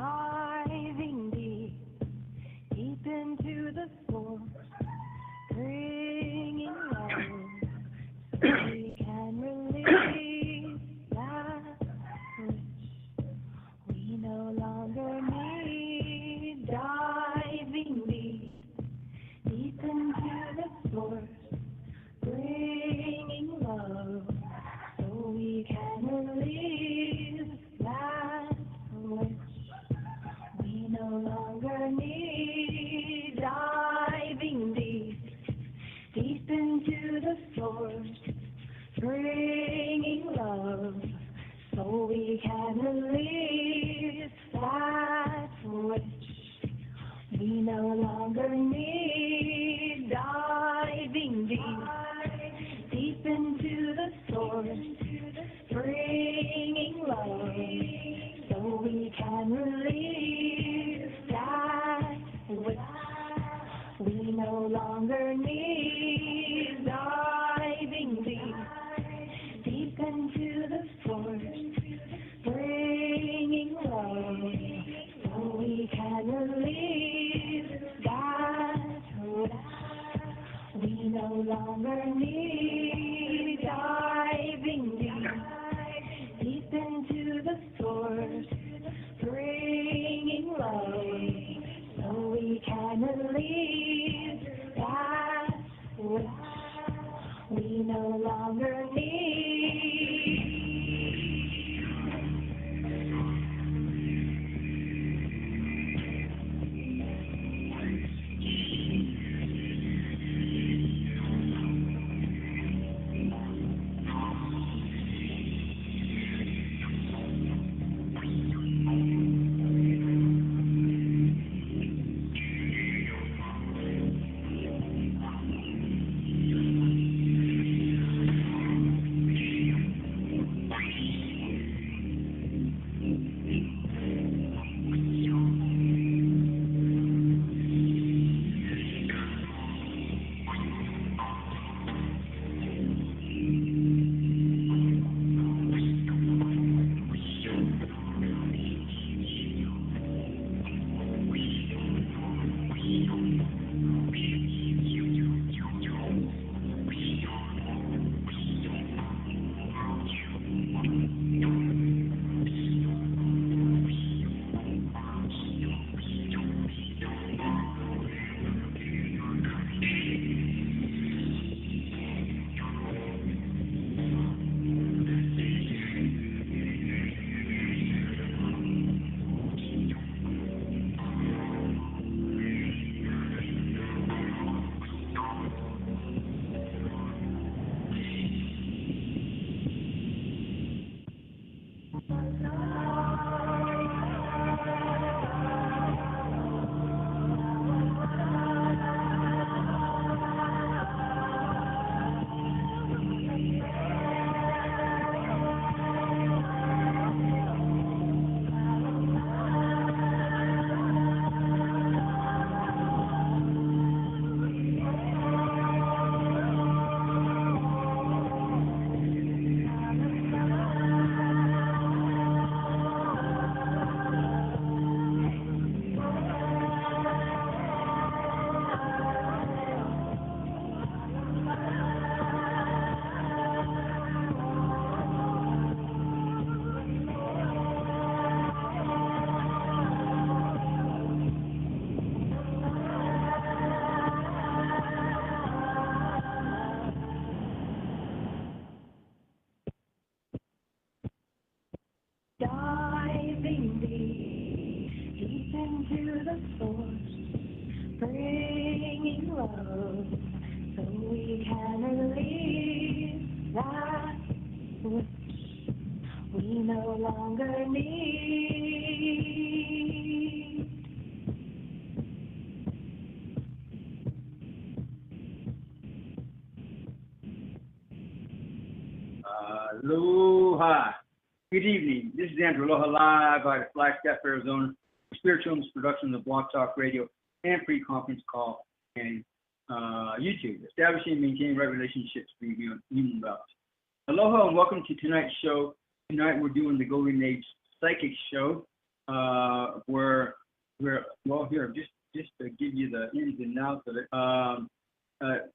Diving deep, deep into the source, bringing love so we can release that which we no longer need. Diving deep, deep into the source, bringing love so we can release that which we no longer need. Diving deep, deep into the source, bringing love so we can release that which we no longer need. Diving deep, deep into the source, bringing love so we can release that which we no longer need. Diving deep, deep into the source, bringing love so we can release that which we no longer need. Diving deep, deep into the source, bringing love so we can release that which we no longer need. Diving deep, deep into the source, bringing love so we can release that which we no longer need. Aloha. Good evening. This is Andrew. Aloha live out of Flagstaff, Arizona. Spiritualness production of Blog Talk Radio and free conference call and YouTube. Establishing and maintaining right relationships for human wealth. Aloha and welcome to tonight's show. Tonight we're doing the Golden Age Psychic Show. well, here, just to give you the ins and outs of it. Let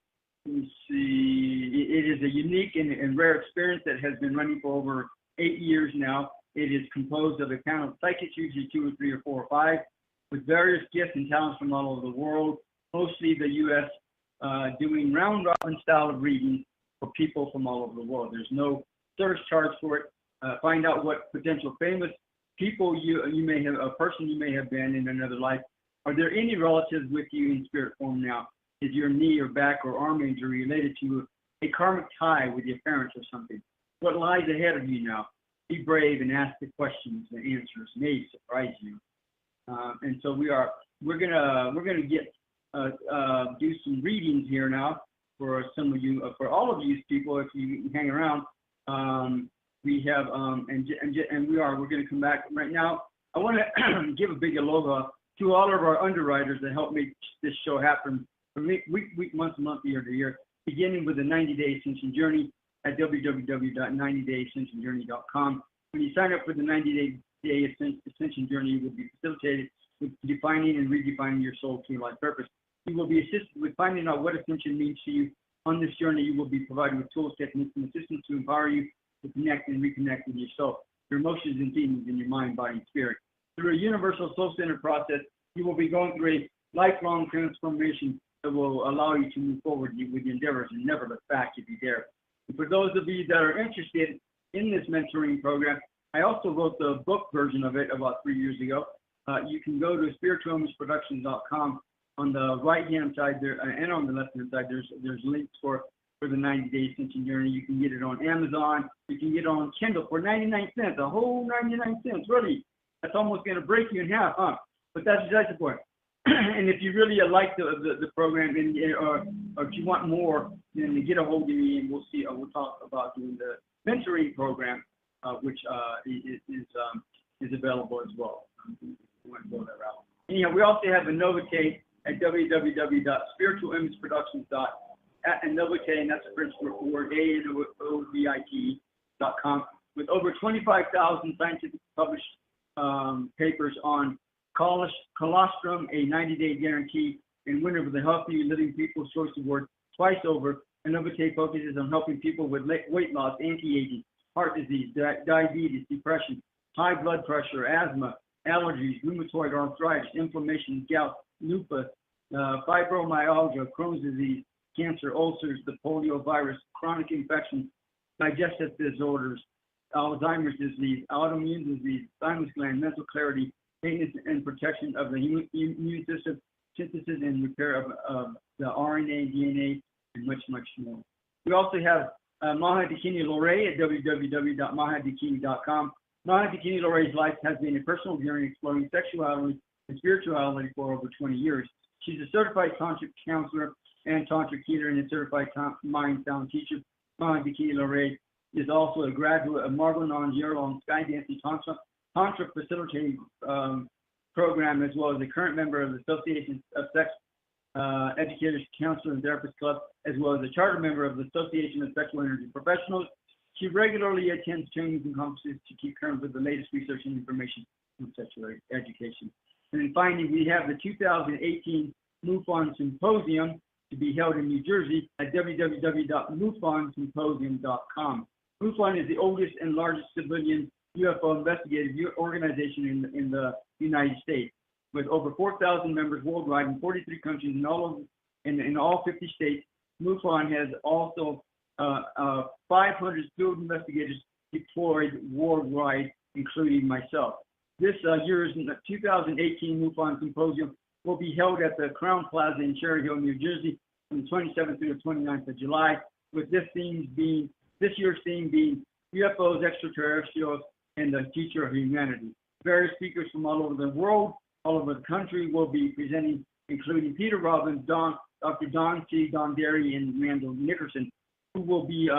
me see. It is a unique and rare experience that has been running for over 8 years now. It is composed of a panel of psychics, usually 2 or 3 or 4 or 5, with various gifts and talents from all over the world, mostly the U.S., doing round-robin style of readings for people from all over the world. There's no service charge for it. Find out what potential famous people you may have, a person you may have been in another life. Are there any relatives with you in spirit form now? Is your knee or back or arm injury related to a karmic tie with your parents or something? What lies ahead of you now? Be brave and ask the questions. The answers may surprise you. And so we're gonna get do some readings here now for some of you, for all of you people, if you hang around. We have we're going to come back right now. I want to give a big aloha to all of our underwriters that help make this show happen from week, month to month, year to year, beginning with the 90-day Ascension Journey at www.90dayascensionjourney.com. When you sign up for the 90-day Ascension Journey, you will be facilitated with defining and redefining your soul true life purpose. You will be assisted with finding out what Ascension means to you. On this journey, you will be provided with tools, techniques, and assistance to empower you to connect and reconnect with your soul, your emotions and feelings in your mind, body, and spirit. Through a universal soul-centered process, you will be going through a lifelong transformation that will allow you to move forward with your endeavors and never look back if you dare. And for those of you that are interested in this mentoring program, I also wrote the book version of it about 3 years ago. You can go to spiritualmissproductions.com. On the right-hand side there and on the left-hand side, there's links for the 90-day Ascension Journey. You can get it on Amazon. You can get it on Kindle for 99 cents, a whole 99 cents. Really, that's almost going to break you in half, huh? But that's the point. And if you really like the program or if you want more, then get a hold of me and we'll talk about doing the mentoring program, which is available as well. You want to go that route. Anyhow, we also have a Novocaine at www.spiritualmissproductions.com, and that's the French word, ANOVIT.com, with over 25,000 scientific published papers on colostrum, a 90-day guarantee, and winner of the Healthy Living People's Choice Award twice over. And Novocaine focuses on helping people with weight loss, anti-aging, heart disease, diabetes, depression, high blood pressure, asthma, allergies, rheumatoid arthritis, inflammation, gout, lupus, fibromyalgia, Crohn's disease, cancer, ulcers, the polio virus, chronic infections, digestive disorders, Alzheimer's disease, autoimmune disease, thymus gland, mental clarity, maintenance and protection of the immune system, synthesis and repair of the RNA, DNA, and much, much more. We also have Maha Dakini Loré at www.mahadakini.com. Maha Dakini Loré's life has been a personal journey exploring sexuality and spirituality for over 20 years. She's a certified tantric counselor and tantric healer and a certified mind sound teacher. Maha Dakini Loré is also a graduate of Margot Non-Yearlong Skydancing Tantra Facilitating Program, as well as a current member of the Association of Sex Educators, Counselor, and Therapist Club, as well as a charter member of the Association of Sexual Energy Professionals. She regularly attends trainings and conferences to keep current with the latest research and information on sexual education. And then finally, we have the 2018 MUFON Symposium to be held in New Jersey at www.mufonsymposium.com. MUFON is the oldest and largest civilian UFO investigative organization in the United States, with over 4,000 members worldwide in 43 countries in all 50 states. MUFON has also 500 skilled investigators deployed worldwide, including myself. This year's 2018 MUFON Symposium will be held at the Crown Plaza in Cherry Hill, New Jersey, from the 27th through the 29th of July, with this year's theme being UFOs, extraterrestrials, and the future of humanity. Various speakers from all over the world, all over the country will be presenting, including Peter Robbins, Dr. Don C. Don Derry, and Randall Nickerson, who will be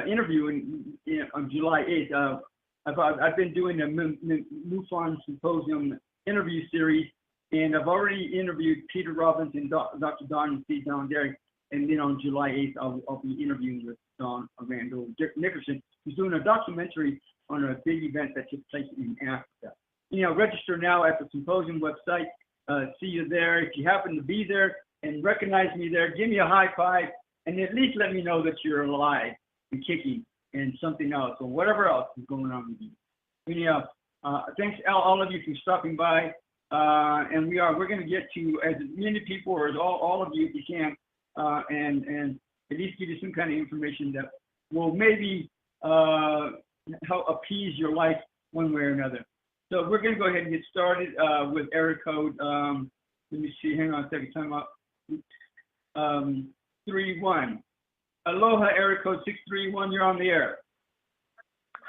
interviewing on July 8th. I've been doing a MUFON Symposium interview series, and I've already interviewed Peter Robbins and Dr. Don C. Don Derry, and then on July 8th, I'll be interviewing with Randall Nickerson, who's doing a documentary on a big event that took place in Africa. register now at the symposium website. See you there. If you happen to be there and recognize me there, give me a high five and at least let me know that you're alive and kicking and something else or whatever else is going on with you. Anyhow, thanks all of you for stopping by. And we're going to get to as many people or as all of you if you can, and at least give you some kind of information that will maybe help appease your life one way or another. So we're going to go ahead and get started with area code. Let me see. Hang on a second. Time out. 31. Aloha, area code 631. You're on the air.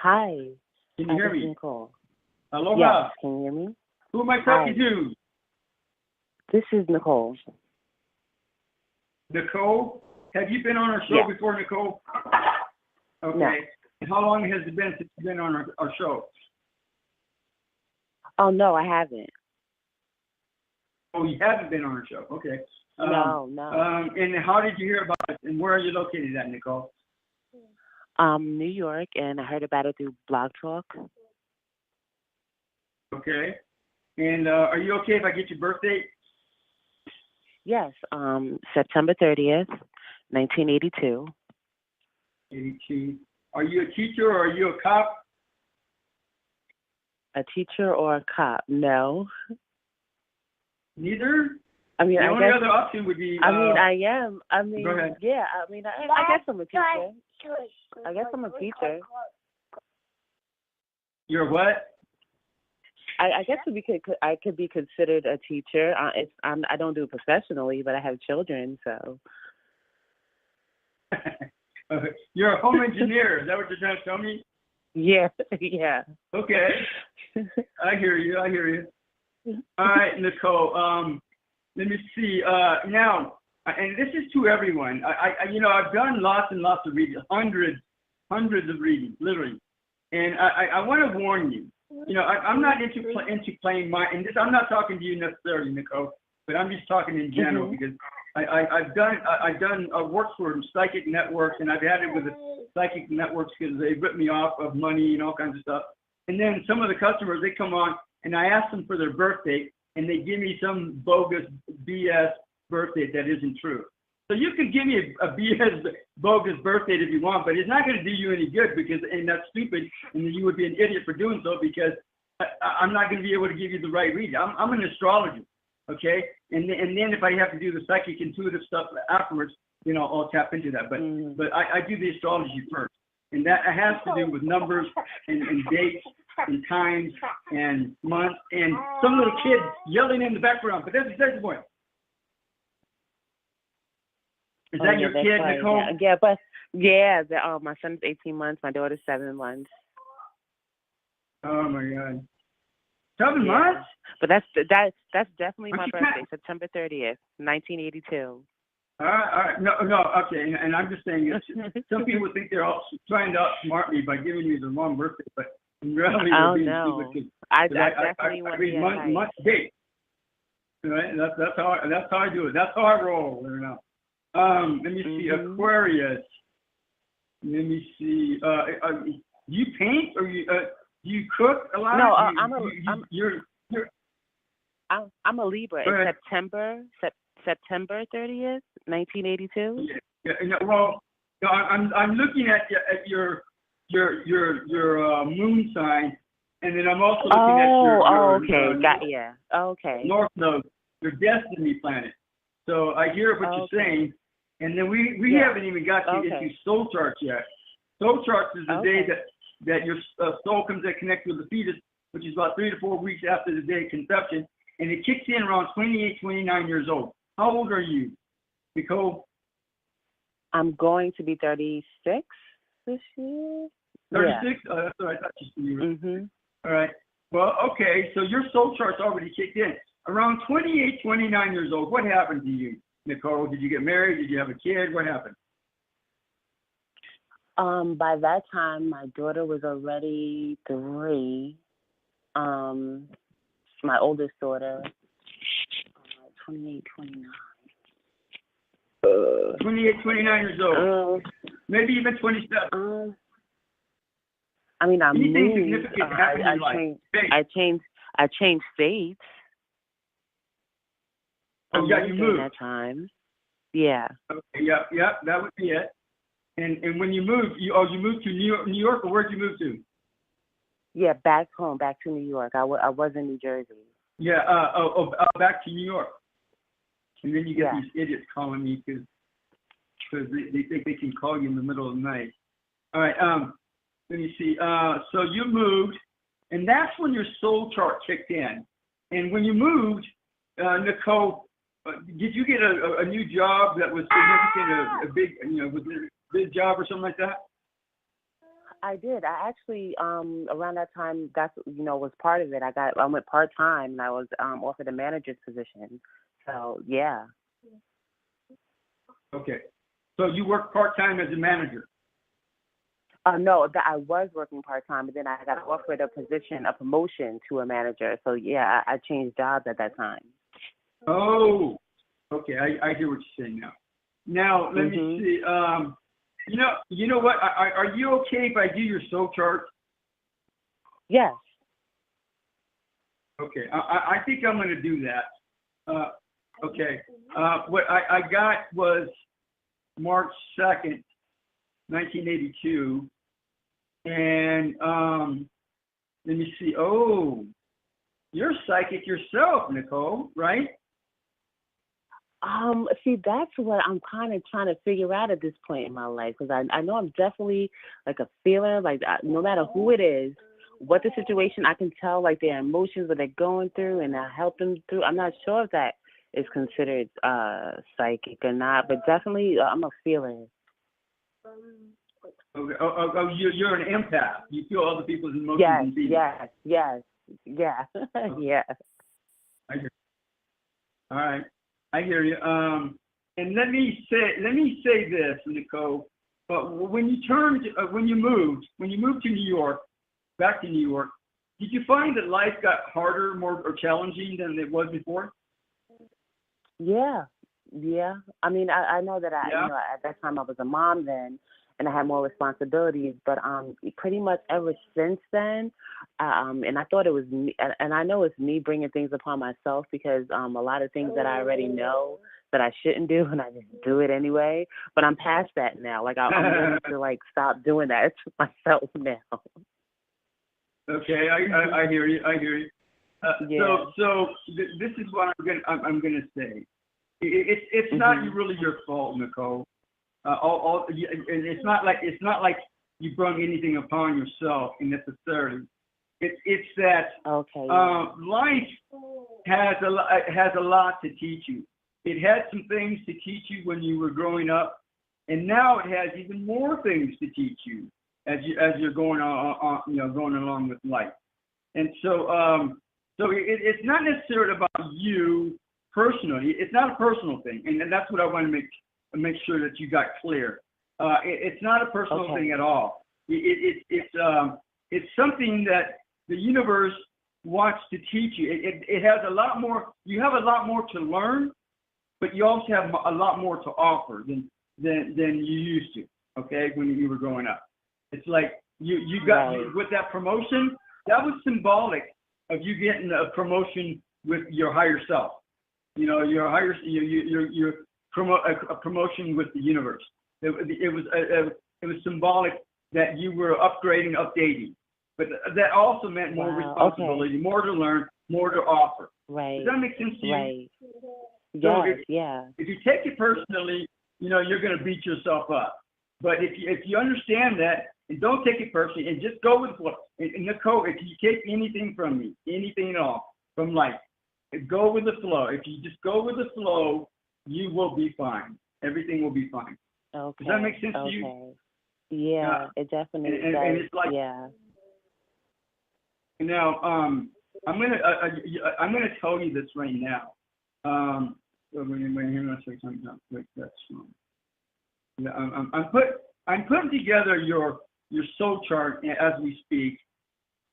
Hi. Can you hear me? Nicole. Aloha. Yes. Can you hear me? Who am I talking to? This is Nicole. Nicole? Have you been on our show before, Nicole? Okay. No. And how long has it been since you've been on our show? Oh, no, I haven't. Oh, you haven't been on our show. Okay. No. And how did you hear about it? And where are you located at, Nicole? New York, and I heard about it through Blog Talk. Okay. And are you okay if I get your birth date? Yes, September 30th, 1982. 82. Are you a teacher or are you a cop? A teacher or a cop? No. Neither? I mean, the I only guess, other option would be... I mean, I am. I mean, go ahead. yeah, I mean, I guess I'm a teacher. I guess I'm a teacher. You're what? I guess I could be considered a teacher. I don't do it professionally, but I have children, so. You're a home engineer. Is that what you're trying to tell me? Yeah. Okay. I hear you. All right, Nicole. Let me see. Now, and this is to everyone. I've done lots and lots of readings, hundreds of readings, literally. And I want to warn you. I'm not into playing my, and this, I'm not talking to you necessarily, Nicole, but I'm just talking in general because I've done work for psychic networks, and I've had it with the psychic networks because they rip me off of money and all kinds of stuff. And then some of the customers, they come on, and I ask them for their birth date, and they give me some bogus BS birth date that isn't true. So you can give me a BS bogus birth date if you want, but it's not going to do you any good and that's stupid, and you would be an idiot for doing so because I'm not going to be able to give you the right reading. I'm an astrologer, okay? And then if I have to do the psychic intuitive stuff afterwards, I'll tap into that. But I do the astrology first, and that has to do with numbers and dates and times and months and some little kid yelling in the background. But that's the point. Is that your kid, right. Nicole? My son's 18 months, my daughter's 7 months. Oh my God. 7 months? But that's definitely my birthday, September 30th, 1982. All right. No, okay. And I'm just saying, some people think they're all trying to outsmart me by giving you the wrong birthday, but in reality, they're being stupid. I definitely want to read month, date. Right? That's how I do it. That's how I roll. Let me see, Aquarius. Let me see. Do you paint or do you cook a lot? No, I'm a Libra. It's September 30th, 1982. Yeah. Well, I'm looking at your moon sign, and then I'm also looking at your okay. North Node, your destiny planet. So I hear what you're saying, and then we haven't even got into soul charts yet. Soul charts is the day that your soul comes to connect with the fetus, which is about 3 to 4 weeks after the day of conception, and it kicks in around 28, 29 years old. How old are you, Nicole? I'm going to be 36 this year. 36? Oh, that's what I thought you were. Mm-hmm. All right. Well, okay, so your soul chart's already kicked in. Around 28, 29 years old, what happened to you, Nicole? Did you get married? Did you have a kid? What happened? By that time, my daughter was already 3. My oldest daughter, 28, 29. 28, 29 years old. Maybe even 27. I mean, I Anything moved. significant happened in your life? I I changed states. Oh, yeah, you moved. That time. Yeah. Okay, yeah, that would be it. And when you moved, you moved to New York, or where'd you move to? Yeah, back home, back to New York. I was in New Jersey. Yeah, back to New York. And then you get these idiots calling me because they think they can call you in the middle of the night. All right, let me see. So you moved, and that's when your soul chart kicked in. And when you moved, Nicole, did you get a new job that was significant, a big, was it a big job or something like that? I did. I actually, around that time, that's, was part of it. I went part-time, and I was offered a manager's position. So, yeah. Okay. So you worked part-time as a manager? No, I was working part-time, but then I got offered a promotion to a manager. So, yeah, I changed jobs at that time. Oh, okay. I hear what you're saying now. Now, let me see. You know what? Are you okay if I do your soul chart? Yes. Okay. I think I'm going to do that. Okay. What I got was March 2nd, 1982. And let me see. Oh, you're psychic yourself, Nicole, right? See, that's what I'm kind of trying to figure out at this point in my life, because I know I'm definitely like a feeler, like no matter who it is, what the situation, I can tell like their emotions, what they're going through, and I help them through. I'm not sure if that is considered psychic or not, but definitely I'm a feeler. Okay. Oh, you're an empath. You feel other people's emotions and feelings. Yes. Yeah. Yeah. I hear. All right. I hear you. And let me say this, Nicole. But when you moved to New York, back to New York, did you find that life got harder, more or challenging than it was before? Yeah. I mean, I know that at that time I was a mom then, and I had more responsibilities. But pretty much ever since then, and I thought it was me, and I know it's me bringing things upon myself, because a lot of things that I already know that I shouldn't do, and I just do it anyway. But I'm past that now. Like I'm ready to like stop doing that to myself now. Okay, I hear you. Yeah. So this is what I'm gonna say. It's not really your fault, Nicole. And it's not like you brought anything upon yourself necessarily. It's that life has a lot to teach you. It had some things to teach you when you were growing up, and now it has even more things to teach you as you're going on going along with life. And so it's not necessarily about you personally. It's not a personal thing, and that's what I want to make sure that you got clear. It's not a personal thing at all. It's something that the universe wants to teach you. It has a lot more. You have a lot more to learn, but you also have a lot more to offer than you used to. Okay, when you were growing up, it's like you got with that promotion. That was symbolic of you getting a promotion with your higher self. Your higher your a promotion with the universe. It was symbolic that you were updating, but that also meant more responsibility, more to learn, more to offer. Right. Does that make sense to you? Right. So yeah. If you take it personally, you're going to beat yourself up. But if you understand that and don't take it personally and just go with what, and Nicole, if you take anything from me, anything at all from life, go with the flow. If you just go with the flow, you will be fine. Everything will be fine. Okay. Does that make sense to you? Yeah, it definitely does. And it's like, yeah. Now, I'm gonna tell you this right now. I'm putting together your soul chart as we speak,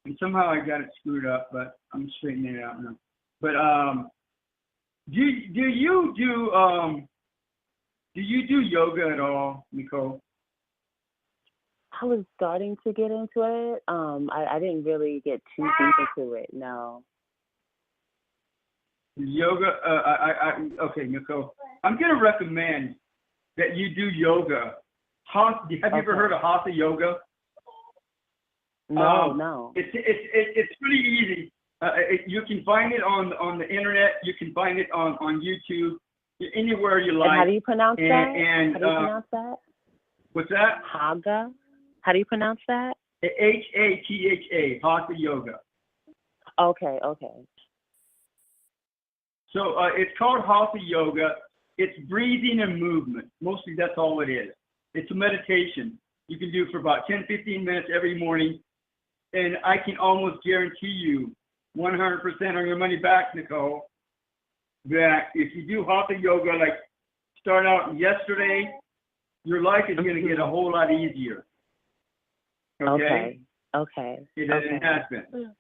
and somehow I got it screwed up, but I'm straightening it out now. But do you do yoga at all, Nicole? I was starting to get into it. I didn't really get too deep into it. No. Yoga. Okay, Nicole. I'm gonna recommend that you do yoga. Have you ever heard of Hatha yoga? No. It's pretty easy. You can find it on the internet. You can find it on YouTube, anywhere you like. And how do you pronounce that? How do you pronounce that? What's that? Haga. How do you pronounce that? Hatha, Hatha yoga. Okay. So it's called Hatha yoga. It's breathing and movement. Mostly that's all it is. It's a meditation you can do for about 10-15 minutes every morning. And I can almost guarantee you 100% on your money back, Nicole, that if you do Hatha yoga, like start out yesterday, your life is going to get a whole lot easier. Okay. It has been.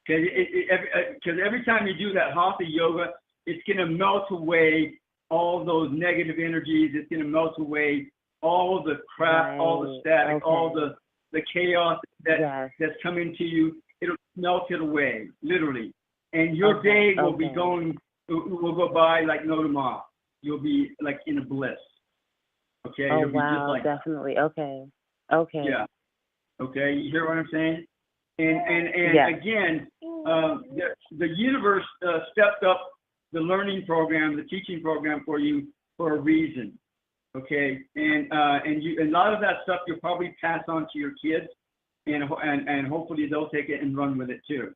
Because every time you do that Hatha yoga, it's going to melt away all those negative energies. It's going to melt away all the crap, all the static, all the chaos that's coming to you. It'll melt it away, literally. And your day will be will go by like no tomorrow. You'll be like in a bliss. Okay? Oh, You'll be just like definitely. Okay. Yeah. Okay, you hear what I'm saying? And again, the universe stepped up the learning program, the teaching program for you for a reason. Okay, and a lot of that stuff you'll probably pass on to your kids, and hopefully they'll take it and run with it too.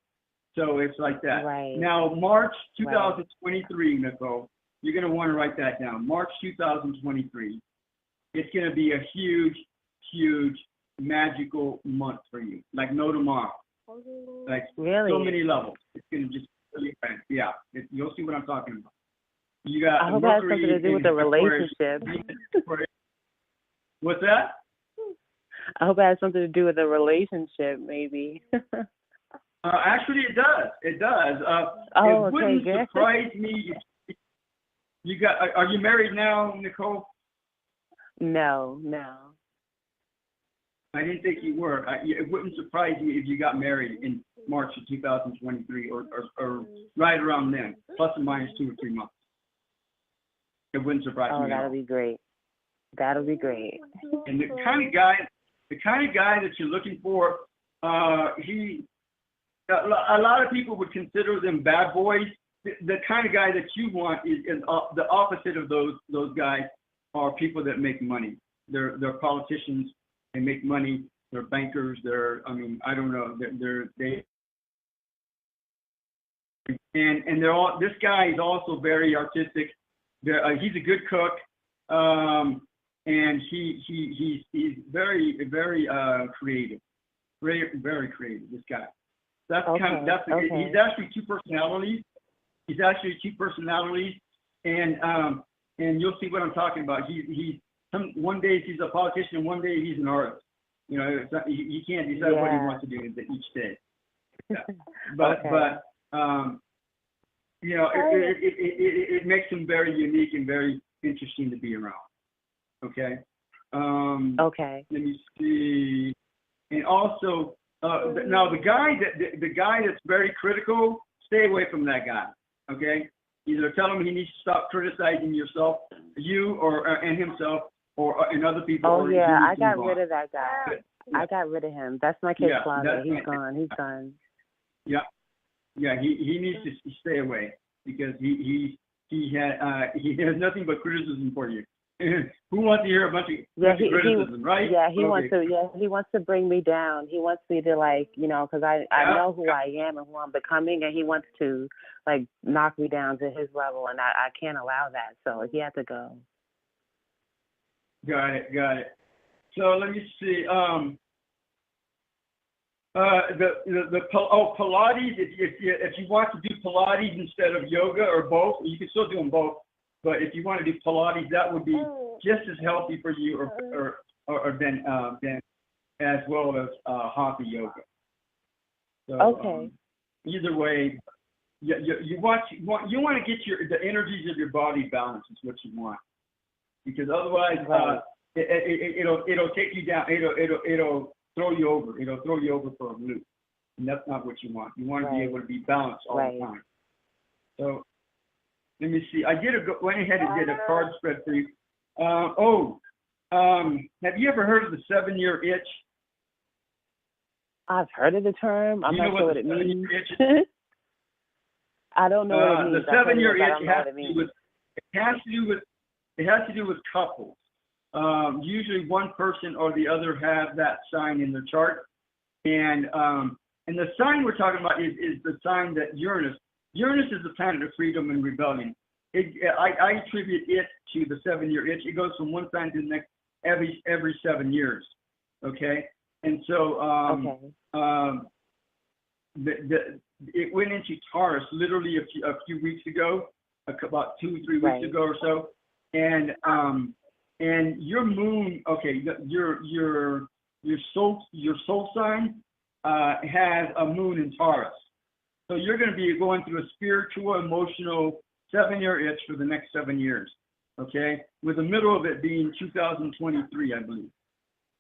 So it's like that. Right. Now, March 2023, Nicole, you're going to want to write that down. March 2023. It's going to be a huge, huge, magical month for you, like no tomorrow. Like really? So many levels. It's going to just yeah. You'll see what I'm talking about. You got I hope it has Mercury something to do with the relationship. What's that? I hope it has something to do with the relationship, maybe. Actually, it does. It does. It wouldn't surprise me. You got? Are you married now, Nicole? No. I didn't think you were. It wouldn't surprise me if you got married in March of 2023 or right around then, plus or minus 2 or 3 months. It wouldn't surprise me. Oh, that'll be great. That'll be great. And the kind of guy that you're looking for, a lot of people would consider them bad boys. The kind of guy that you want is the opposite of those guys. Are people that make money. They're politicians. They make money. They're bankers. I don't know. And they're all. This guy is also very artistic. He's a good cook, and he's very creative. Very creative. This guy. He's actually two personalities. And you'll see what I'm talking about. One day he's a politician, one day he's an artist. You know, he can't decide what he wants to do each day. Yeah. But you know, it makes him very unique and very interesting to be around. Okay. Let me see. And also, now the guy that's very critical, stay away from that guy. Okay. Either tell him he needs to stop criticizing you and himself, and other people. Oh yeah, I got rid of that guy. I got rid of him. That's my kid's father. He's gone. He's gone. Yeah, he needs to stay away because he has nothing but criticism for you. Who wants to hear a bunch of criticism, right? Yeah, he wants to bring me down. He wants me to because I know who I am and who I'm becoming, and he wants to knock me down to his level, and I can't allow that. So he had to go. Got it. So let me see. Pilates. If you want to do Pilates instead of yoga or both, you can still do them both. But if you want to do Pilates, that would be just as healthy for you, or than as well as Hatha yoga. So, either way, you want to get the energies of your body balanced is what you want, because otherwise it'll take you down. It'll throw you over. It'll throw you over for a loop, and that's not what you want. You want to be able to be balanced all the time. So let me see. I went ahead and did a card spread for you. Have you ever heard of the 7-year itch? I've heard of the term. I'm not sure what it means. I don't know what it means. The 7-year itch has to do with couples. Usually one person or the other have that sign in their chart, and the sign we're talking about is the sign that Uranus is the planet of freedom and rebellion. I attribute it to the 7-year itch. It goes from one sign to the next every 7 years. Okay, and so it went into Taurus literally a few weeks ago, about 2-3 weeks ago or so, and your moon, your soul sign has a moon in Taurus, so you're going to be going through a spiritual, emotional 7-year itch for the next 7 years. Okay, with the middle of it being 2023, I believe.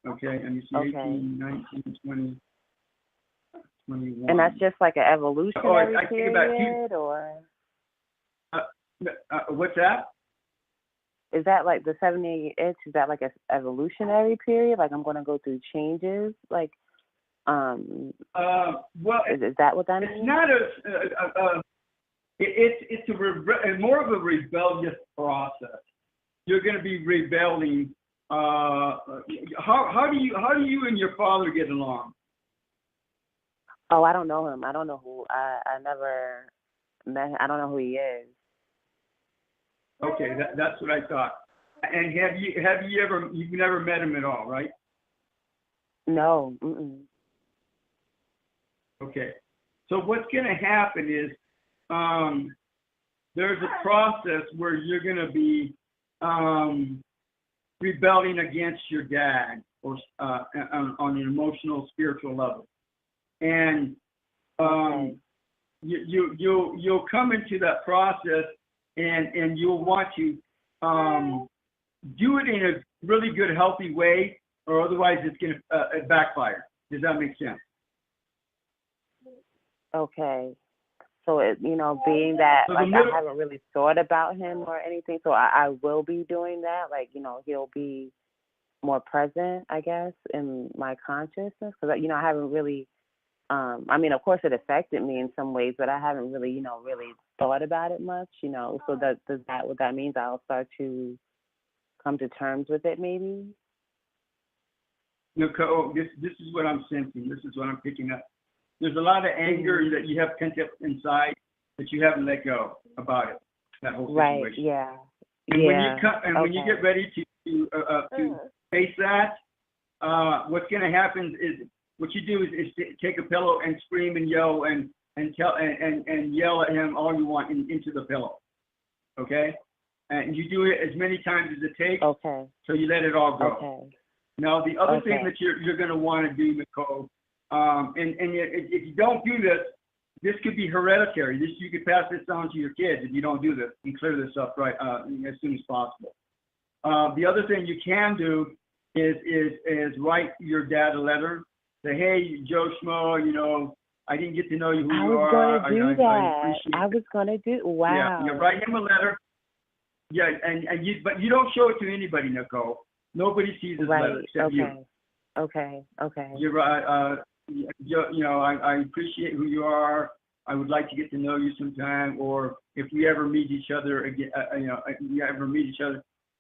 Okay, and you see 18, 19, 20. 21. And that's just like an evolutionary period, or? What's that? Is that like the 7-year itch? Is that like an evolutionary period? Like I'm going to go through changes? Like, well, is that what that means? It's not it's more of a rebellious process. You're going to be rebelling. How do you and your father get along? Oh, I don't know him. I don't know who. I never met him. I don't know who he is. Okay, that's what I thought. And you've never met him at all, right? No. Mm-mm. Okay. So what's going to happen is there's a process where you're going to be rebelling against your dad, or on an emotional, spiritual level. And you'll come into that process, and you'll want to do it in a really good, healthy way, or otherwise it's going to backfire. Does that make sense? Okay. So being that I haven't really thought about him or anything, so I will be doing that. Like he'll be more present, I guess, in my consciousness, because I haven't really. I mean, of course, it affected me in some ways, but I haven't really, really thought about it much, So what that means? I'll start to come to terms with it, maybe. Nicole, this is what I'm sensing. This is what I'm picking up. There's a lot of anger that you have pent up inside that you haven't let go about it. That whole situation. Right. Yeah. And when you get ready to face that, what's going to happen is. What you do is take a pillow and scream and yell and yell at him all you want into the pillow, okay? And you do it as many times as it takes. Okay. So you let it all go. Okay. Now the other thing that you're going to want to do, Nicole, and if you don't do this could be hereditary. You could pass this on to your kids if you don't do this and clear this up right as soon as possible. The other thing you can do is write your dad a letter. Say, hey, Joe Schmo, I didn't get to know you who you are. I was going to do that. I was going to do. Wow. Yeah, you write him a letter. Yeah, but you don't show it to anybody, Nicole. Nobody sees this letter except you. Okay. You're right. I appreciate who you are. I would like to get to know you sometime. Or if we ever meet each other again,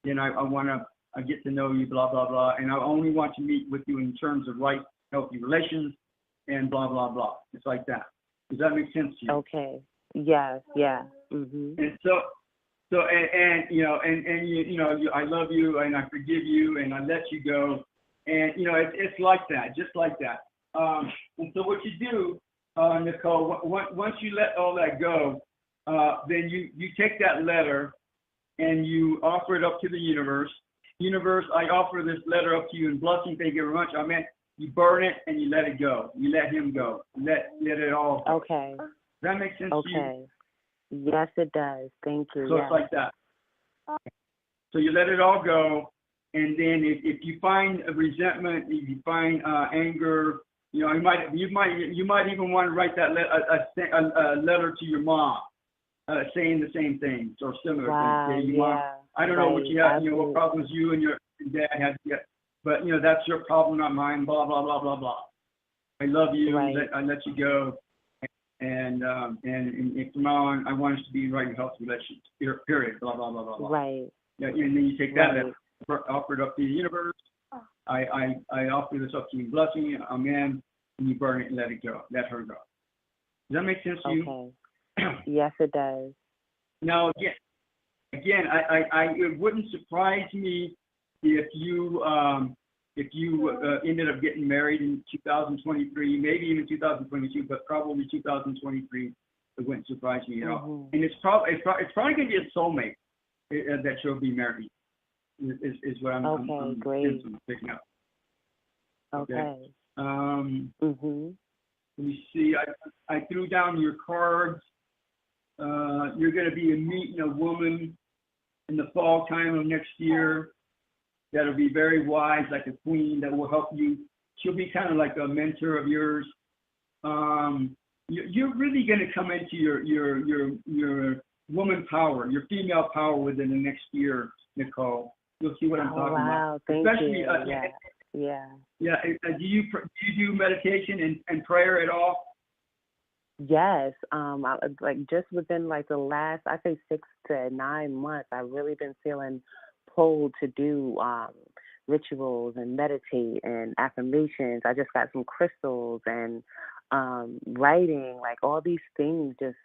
then I want to get to know you. Blah blah blah. And I only want to meet with you in terms of healthy relations, and blah blah blah. It's like that. Does that make sense to you? Okay. Yes. Yeah. Mhm. And so I love you, and I forgive you, and I let you go, and it's like that, just like that. And so what you do, Nicole, once you let all that go, then you take that letter and you offer it up to the universe. Universe, I offer this letter up to you in blessing. Thank you very much. You burn it and you let it go. You let him go. Let it all go. Okay. Does that make sense to you? Okay. Yes, it does. Thank you. So it's like that. So you let it all go, and then if you find a resentment, if you find anger, you might even want to write that a letter to your mom, saying the same things or similar Wow, things. yeah. Mom, I don't know what you have, what problems you and your dad have yet, but that's your problem, not mine. Blah blah blah blah blah. I love you. Right. I let you go, and from now on, I want us to be in right and healthy relationship. Period. Blah blah blah blah blah. Right. Yeah, and then you take that Right. and offer it up to the universe. I offer this up to you, blessing, amen, and you burn it and let it go. Let her go. Does that make sense to you? Okay. Yes, it does. Now, again, it wouldn't surprise me if you ended up getting married in 2023, maybe even 2022, but probably 2023. It wouldn't surprise me at all. And it's probably going to be a soulmate that you'll be married. Is what I'm picking up. Okay. Let me see. I threw down your cards. You're going to be meeting a woman in the fall time of next year that'll be very wise, like a queen, that will help you. She'll be kind of like a mentor of yours. You're really going to come into your woman power, your female power within the next year, Nicole. You'll see what I'm talking about. Thank Especially, you. Yeah. Do you do meditation and prayer at all? Yes. Like just within like the last, I say 6 to 9 months, I've really been feeling pulled to do rituals and meditate and affirmations. I just got some crystals and writing, like all these things. Just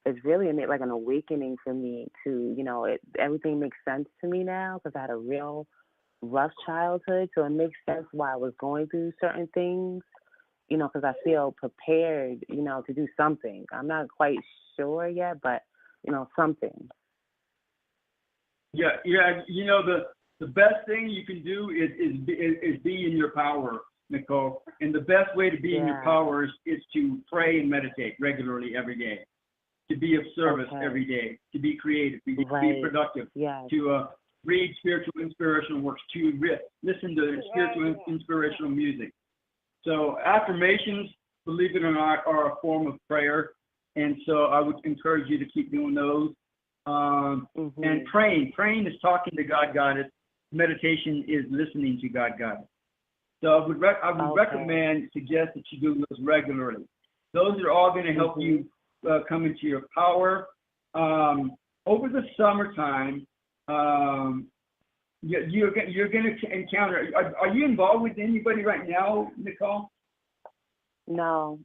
it's really like an awakening for me to everything makes sense to me now because I had a real rough childhood, so it makes sense why I was going through certain things. Because I feel prepared, to do something. I'm not quite sure yet, but, something. Yeah. The best thing you can do is be in your power, Nicole. And the best way to be in your power is to pray and meditate regularly every day, to be of service every day, to be creative, to be productive, to read spiritual inspirational works, to listen to spiritual inspirational music. So affirmations, believe it or not, are a form of prayer, and so I would encourage you to keep doing those. And praying is talking to God, Goddess. Meditation is listening to God, Goddess. So I would suggest that you do those regularly. Those are all going to help you come into your power. Over the summertime, you're going to encounter. Are you involved with anybody right now, Nicole? No.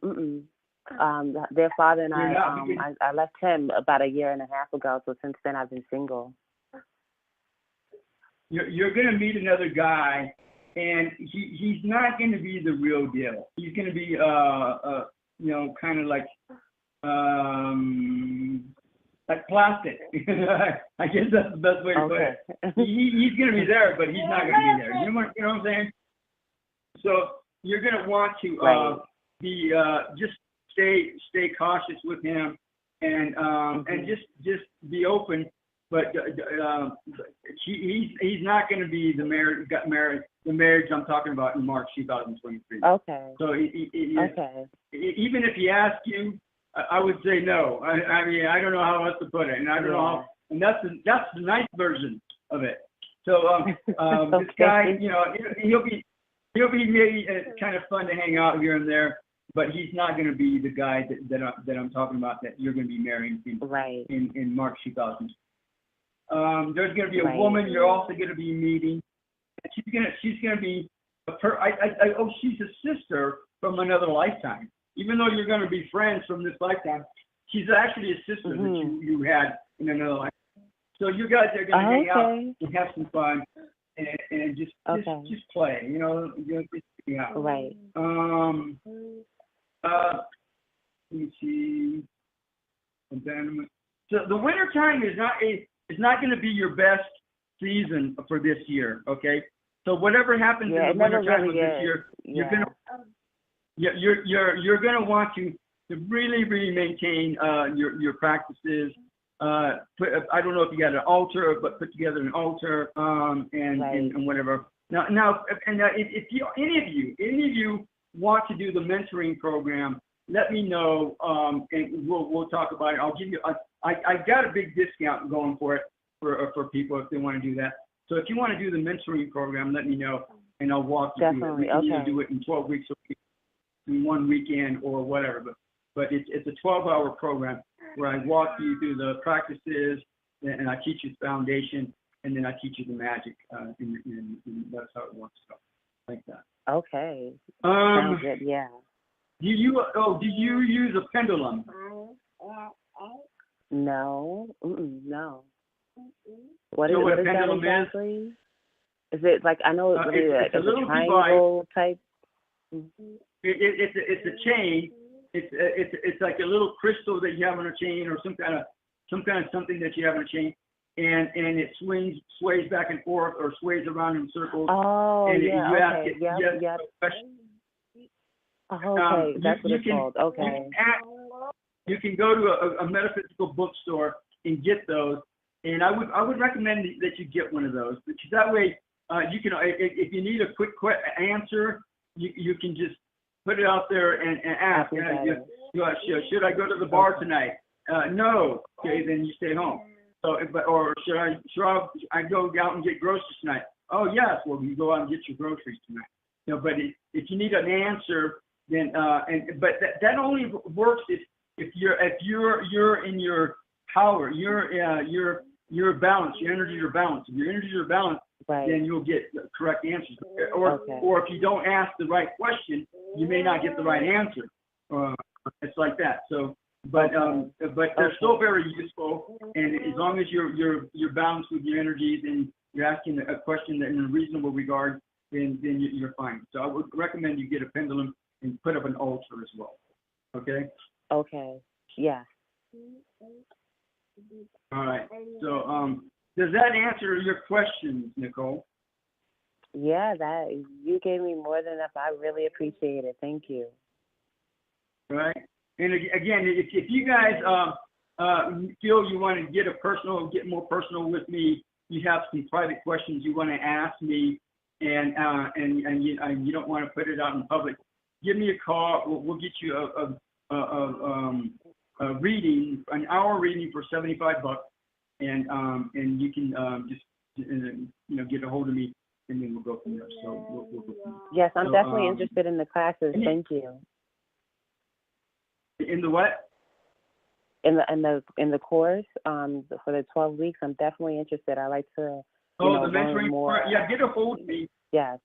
Their father and I left him about 1.5 years ago. So since then, I've been single. You're going to meet another guy, and he's not going to be the real deal. He's going to be kind of like plastic. I guess that's the best way to put it. He's going to be there, but he's not going to be there. You know what I'm saying? So you're going to want to be just stay cautious with him, and just be open. But he's not going to be the marriage I'm talking about in March 2023. Okay. So even if he asked you, I would say no. I mean, I don't know how else to put it, and I don't know how. And that's the nice version of it. So this guy, he'll be maybe kind of fun to hang out here and there, but he's not going to be the guy that I'm talking about that you're going to be marrying in March 2000. There's going to be a woman you're also going to be meeting. She's going to be she's a sister from another lifetime. Even though you're going to be friends from this lifetime, she's actually a sister that you had in another lifetime. So you guys are going to hang out and have some fun and just play. Just hang out. Right. Let me see. So the winter time is not going to be your best season for this year. Okay. So whatever happens in the winter time of this year, you're going to want to really maintain your practices. I don't know if you got an altar, but put together an altar and whatever. Now, if any of you want to do the mentoring program let me know, and we'll talk about it. I'll give you. I got a big discount going for it for people if they want to do that. So if you want to do the mentoring program, let me know, and I'll walk you through it. We can either do it in 12 weeks or in one weekend or whatever. But it's a 12-hour program where I walk you through the practices, and I teach you the foundation, and then I teach you the magic, and that's how it works. So, like that. Okay. Sounds good. Yeah. Do you use a pendulum? No. No. What you know what is a pendulum that exactly? Is it like, I know it's a little triangle type? It's a chain. It's like a little crystal that you have on a chain, or some kind of something that you have on a chain, and it sways back and forth, or sways around in circles. Oh, and yeah. Yeah. Okay, that's what it's called. Okay. You can go to a metaphysical bookstore and get those, and I would recommend that you get one of those, because that way you can, if you need a quick answer, you can just put it out there and ask. Should I go to the bar tonight? No. Okay, then you stay home. So, or should I go out and get groceries tonight? Oh yes. Well, you go out and get your groceries tonight. But if you need an answer, then but that only works if you're in your power, your balance, your energy are balanced. If your energies are balanced, right, then you'll get the correct answers. Or if you don't ask the right question, you may not get the right answer. It's like that. So, but they're still very useful, and as long as you're balanced with your energies and you're asking a question that in a reasonable regard, then you're fine. So I would recommend you get a pendulum and put up an altar as well. Okay? Okay. Yeah. All right. So does that answer your questions, Nicole? Yeah, that you gave me more than enough. I really appreciate it. Thank you. All right. And again, if you guys feel you want to get more personal with me, you have some private questions you want to ask me, and you don't want to put it out in public, give me a call. We'll get you a reading, an hour reading for $75, and you can just get a hold of me, and then we'll go from there. So we'll go from there. Yes, I'm definitely interested in the classes. Thank you. In the what? In the course, for the 12 weeks, I'm definitely interested. I like to the mentoring more. Yeah, get a hold of me. Yes.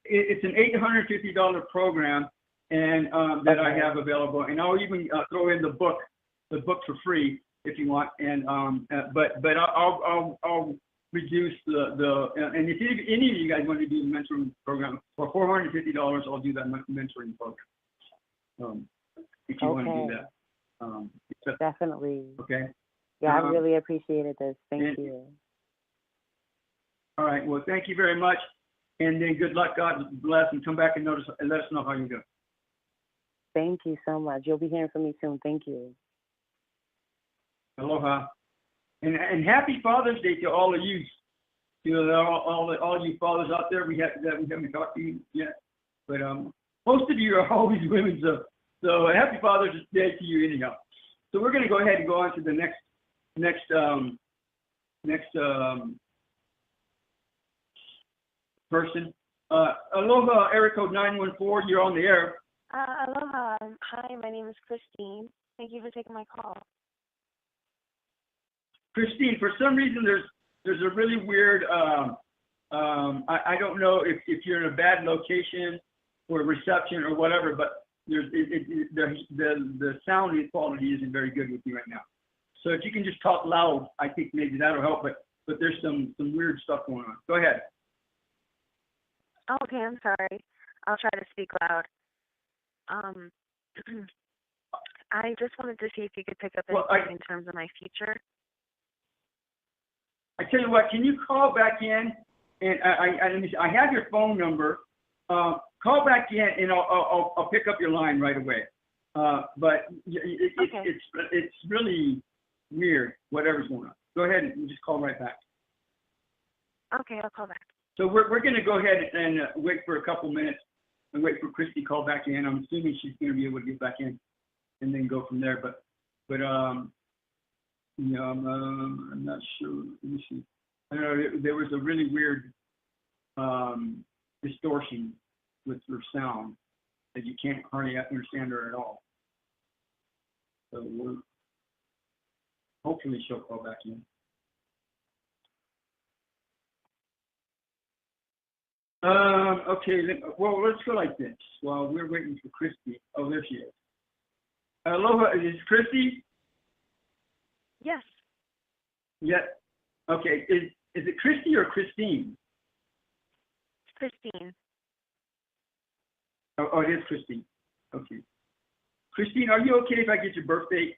It's an $850 program, and that I have available, and I'll even throw in the book for free if you want. And but I'll reduce the and if any of you guys want to do the mentoring program for $450, I'll do that mentoring program. If you want to do that. Definitely. Okay. Yeah, I really appreciated this. Thank you. All right. Well, thank you very much. And then good luck. God bless. And come back and let us know how you do. Thank you so much. You'll be hearing from me soon. Thank you. Aloha. And happy Father's Day to all of you. To all you fathers out there. We haven't talked to you yet. But most of you are always women. So happy Father's Day to you anyhow. So we're going to go ahead and go on to the next person. Aloha, area code 914. You're on the air. Aloha. Hi, my name is Christine. Thank you for taking my call. Christine, for some reason there's a really weird. I don't know if you're in a bad location or reception or whatever, but the sound quality isn't very good with you right now. So if you can just talk loud, I think maybe that'll help. But there's some weird stuff going on. Go ahead. Okay, I'm sorry. I'll try to speak loud. I just wanted to see if you could pick up anything in terms of my future. I tell you what, can you call back in? And I have your phone number. Call back in, and I'll pick up your line right away. But it's really weird, whatever's going on. Go ahead and just call right back. Okay, I'll call back. So we're going to go ahead and wait for a couple minutes and wait for Christy to call back in. I'm assuming she's going to be able to get back in and then go from there. But I'm not sure. Let me see. I know there was a really weird distortion with her sound that you can't hardly understand her at all. So hopefully she'll call back in. Okay, well, let's go like this while we're waiting for Christy. Oh, there she is. Aloha, is this Christy? Yes. Yeah. Okay, is it Christy or Christine? Christine. Oh, it is Christine. Okay. Christine, are you okay if I get your birth date?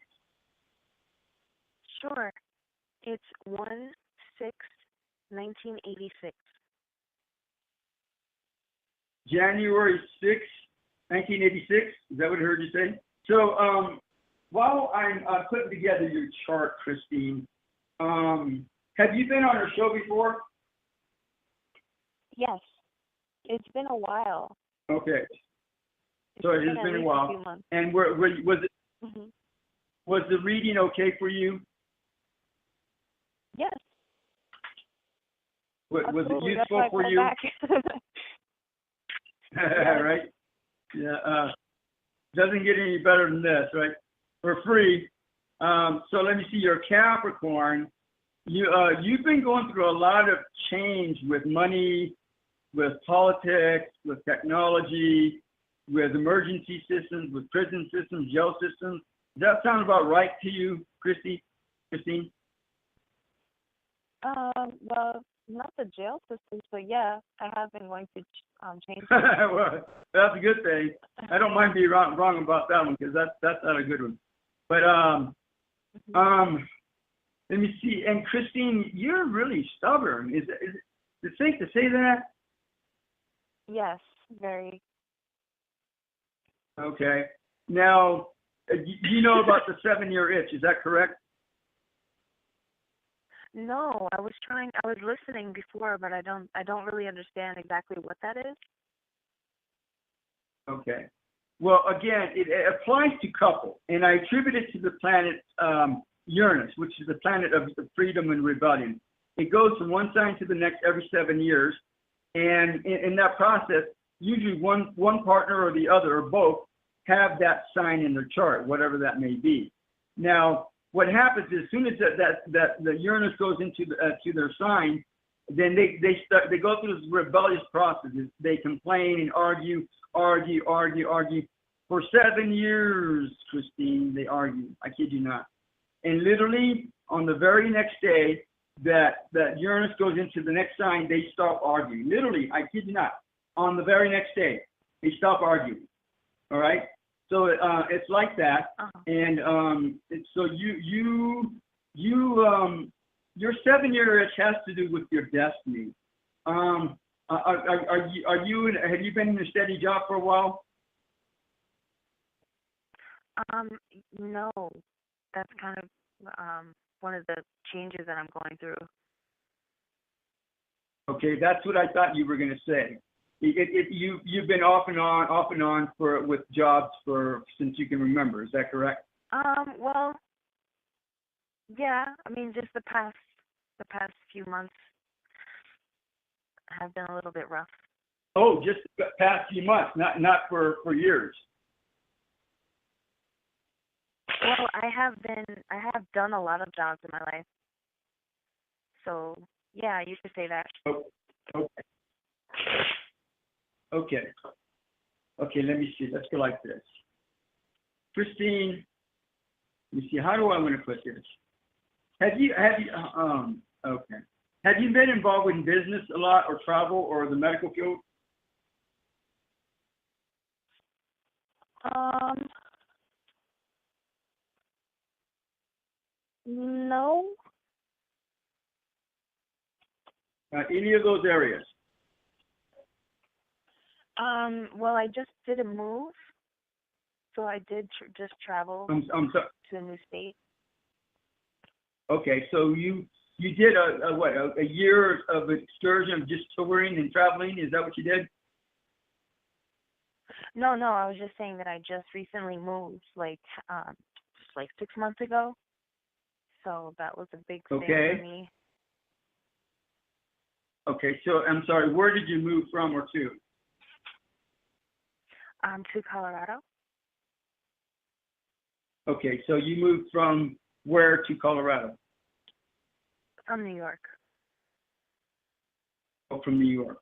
Sure. It's 1/6/1986. January 6, 1986? Is that what I heard you say? So while I'm putting together your chart, Christine, have you been on our show before? Yes. It's been a while. Okay. So it has been a while. Few months. And was it Mm-hmm. was the reading okay for you? Yes. Was Absolutely. it useful for you? Yes. Right? Yeah. Doesn't get any better than this, right? For free. So let me see. You're Capricorn. You've been going through a lot of change with money, with politics, with technology, with emergency systems, with prison systems, jail systems. Does that sound about right to you, Christine? Well, not the jail systems, but yeah, I have been going to change. Well, that's a good thing. I don't mind being wrong about that one because that's not a good one. But let me see. And Christine, you're really stubborn. Is it safe to say that? Yes, very. Okay. Now, you know about the 7-year itch? Is that correct? No, I was listening before, but I don't really understand exactly what that is. Okay. Well, again, it applies to couples, and I attribute it to the planet Uranus, which is the planet of freedom and rebellion. It goes from one sign to the next every 7 years, and in that process, usually one partner or the other or both have that sign in their chart, whatever that may be. Now, what happens is, as soon as that the Uranus goes into to their sign, then they go through this rebellious process. They complain and argue for 7 years. Christine, they argue. I kid you not. And literally on the very next day that Uranus goes into the next sign, they stop arguing. Literally, I kid you not. On the very next day, they stop arguing. All right. So it's like that, and so your 7-year itch has to do with your destiny. Have you been in a steady job for a while? No, that's kind of one of the changes that I'm going through. Okay, that's what I thought you were going to say. You've been off and on with jobs since you can remember. Is that correct? Well, yeah. I mean, just the past few months have been a little bit rough. Oh, just the past few months, not for years. Well, I have done a lot of jobs in my life. So yeah, you could say that. Oh, okay. Okay, let me see. Let's go like this. Christine, let me see. How do I want to put this? Have you been involved in business a lot, or travel, or the medical field? No. Any of those areas? Well, I just did a move, so I did just travel I'm sorry. to a new state. Okay, so you did a year of excursion of just touring and traveling? Is that what you did? No, I was just saying that I just recently moved, like 6 months ago. So that was a big thing Okay. for me. Okay, so I'm sorry, where did you move from or to? To Colorado. Okay, so you moved from where to Colorado? From New York. Oh, from New York.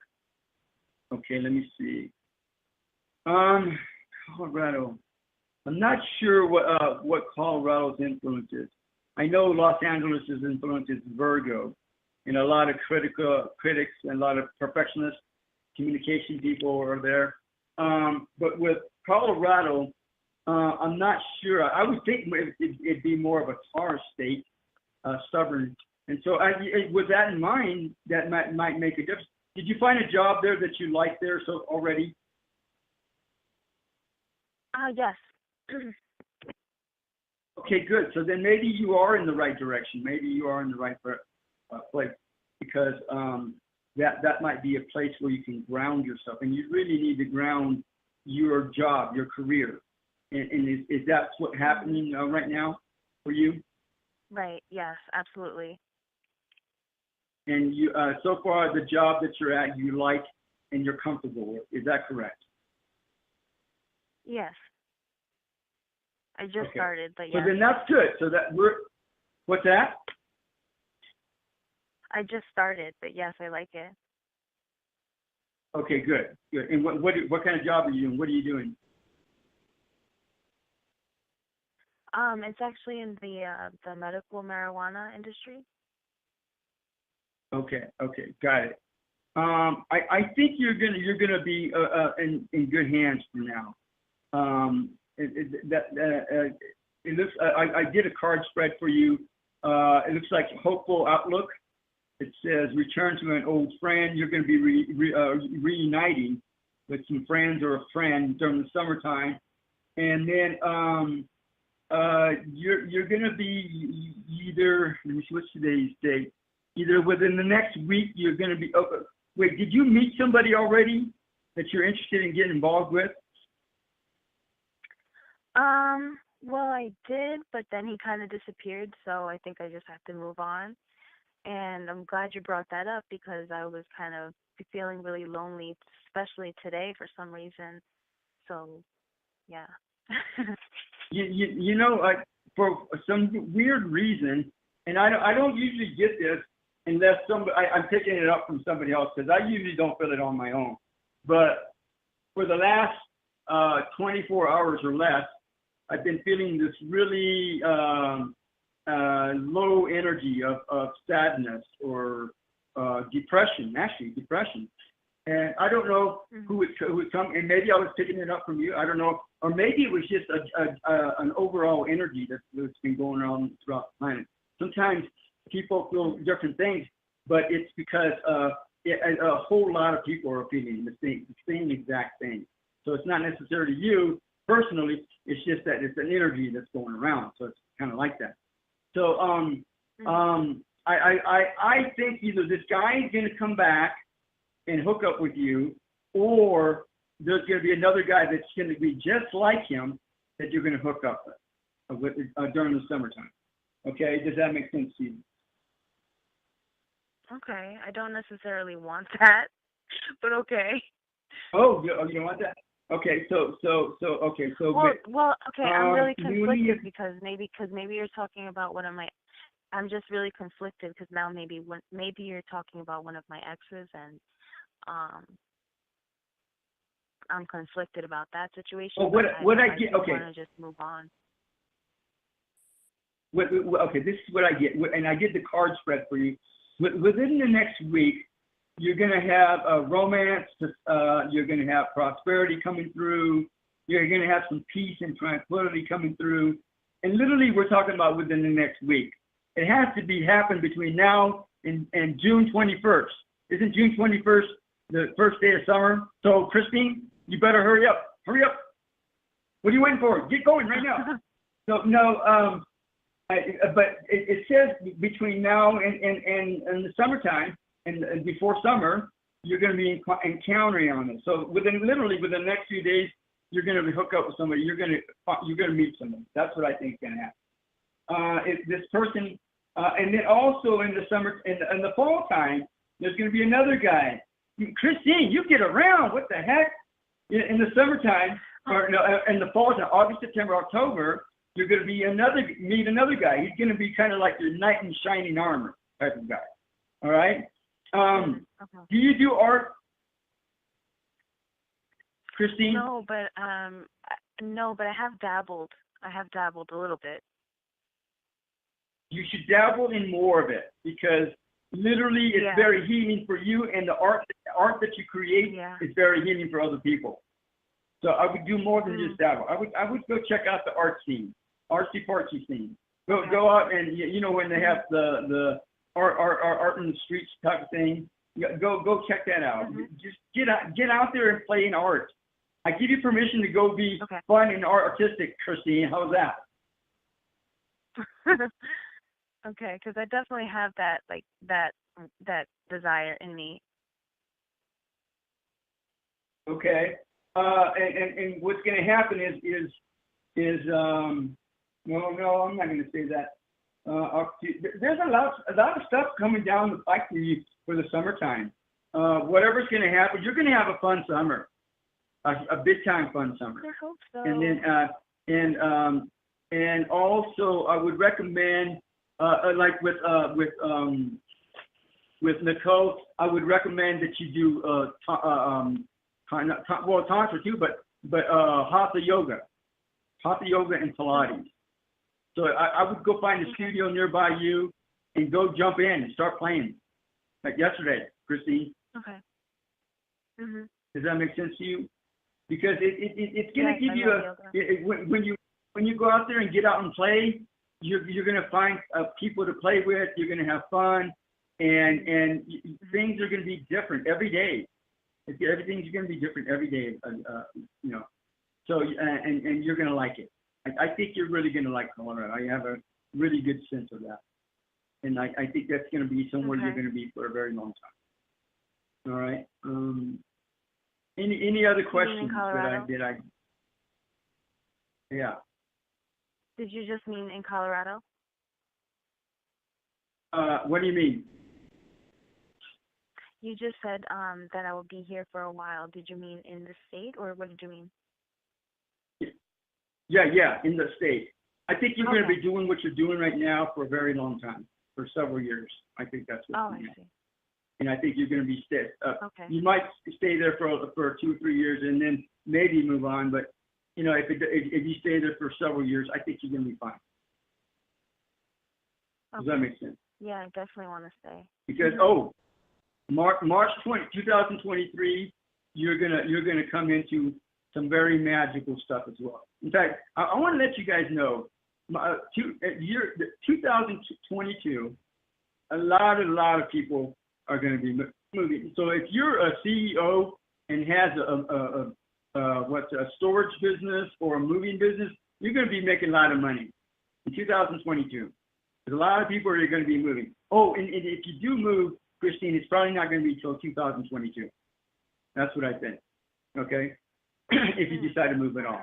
Okay, let me see. Colorado. I'm not sure what Colorado's influence is. I know Los Angeles' influence is Virgo, and a lot of critics and a lot of perfectionists, communication people are there. But with Colorado, I'm not sure. I would think it'd be more of a Taurus state, stubborn. And so with that in mind, that might make a difference. Did you find a job there that you like there so already? Yes. Okay, good. So then maybe you are in the right direction. Maybe you are in the right place, because that might be a place where you can ground yourself, and you really need to ground your job, your career. And is that what's happening right now for you? Right. Yes, absolutely. And you, so far, the job that you're at, you like and you're comfortable with. Is that correct? Yes. I just started, but So yes. then that's good. So that what's that? I just started, but yes, I like it. Okay, good. And what kind of job are you doing? What are you doing? It's actually in the medical marijuana industry. Okay, got it. I think you're gonna be in good hands for now. It looks. I did a card spread for you. It looks like hopeful outlook. It says return to an old friend. You're going to be reuniting with some friends or a friend during the summertime, and then you're going to be either. Let me see, what's today's date? Either within the next week, you're going to be. Oh, wait, did you meet somebody already that you're interested in getting involved with? Well, I did, but then he kind of disappeared, so I think I just have to move on. And I'm glad you brought that up because I was kind of feeling really lonely, especially today for some reason. So, yeah. you know, for some weird reason, and I don't usually get this unless I'm picking it up from somebody else because I usually don't feel it on my own. But for the last 24 hours or less, I've been feeling this really low energy of sadness or depression, And I don't know who it come, and maybe I was picking it up from you. I don't know, or maybe it was just an overall energy that's been going on throughout the planet. Sometimes people feel different things, but it's because a whole lot of people are feeling the same exact thing. So it's not necessarily you personally, it's just that it's an energy that's going around. So it's kind of like that. So I think either this guy is going to come back and hook up with you, or there's going to be another guy that's going to be just like him that you're going to hook up with during the summertime. Okay, does that make sense to you? Okay, I don't necessarily want that, but okay. Oh, you don't want that? Okay, so okay, so. Well, okay. I'm really conflicted because maybe you're talking about one of my. I'm just really conflicted because now maybe you're talking about one of my exes, and I'm conflicted about that situation. Oh, what I get? Okay. I want to just move on. Okay, this is what I get, and I did the card spread for you. Within the next week, you're going to have a romance, you're going to have prosperity coming through, you're going to have some peace and tranquility coming through, and literally we're talking about within the next week. It has to happen between now and June 21st. Isn't June 21st the first day of summer? So, Christine, you better hurry up. Hurry up. What are you waiting for? Get going right now. So, no, but it says between now and the summertime and before summer, you're going to be encountering on it. So within the next few days, you're going to hook up with somebody. You're going to meet somebody. That's what I think is going to happen. If this person, and then also in the summer, in the fall time, there's going to be another guy. Christine, you get around. What the heck? In the summertime, or no, in the fall time, August, September, October, you're going to meet another guy. He's going to be kind of like your knight in shining armor type of guy. All right. Do you do art, Christine? No, but I have dabbled. I have dabbled a little bit. You should dabble in more of it, because literally it's very healing for you, and the art that you create is very healing for other people. So I would do more than just dabble. I would go check out the art scene, artsy fartsy scene. Go out, and when they have the art in the streets type of thing, go check that out. Just get out there and play in art. I give you permission to go be fun and artistic, Christine. How's that? Okay, because I definitely have that desire in me. Okay. And what's going to happen is no, I'm not going to say that. There's a lot of stuff coming down the pike for you for the summertime. Whatever's going to happen, you're going to have a fun summer, a big time fun summer. I hope so. And then and also I would recommend like with Nicole, I would recommend that you do tantra too, but hatha yoga and Pilates. So I would go find a studio nearby you and go jump in and start playing, like yesterday, Christine. Okay. Does that make sense to you? Because it's going to give you when you go out there and get out and play, you're going to find people to play with. You're going to have fun, and things are going to be different every day. Everything's going to be different every day, So and you're going to like it. I think you're really going to like Colorado. I have a really good sense of that, and I think that's going to be somewhere you're going to be for a very long time. All right. Any other questions that I? Yeah. Did you just mean in Colorado? What do you mean? You just said that I will be here for a while. Did you mean in the state, or what did you mean? Yeah, in the state. I think you're going to be doing what you're doing right now for a very long time, for several years. I think that's what. I see. And I think you're going to be you might stay there for 2 or 3 years and then maybe move on. But if you stay there for several years, I think you're going to be fine. Does that make sense? Yeah, I definitely want to stay. Because March 20, 2023, you're gonna come into some very magical stuff as well. In fact, I want to let you guys know, 2022, a lot of people are going to be moving. So if you're a CEO and has a storage business or a moving business, you're going to be making a lot of money in 2022. There's a lot of people are going to be moving. Oh, and if you do move, Christine, it's probably not going to be until 2022. That's what I think. Okay, if you decide to move at all.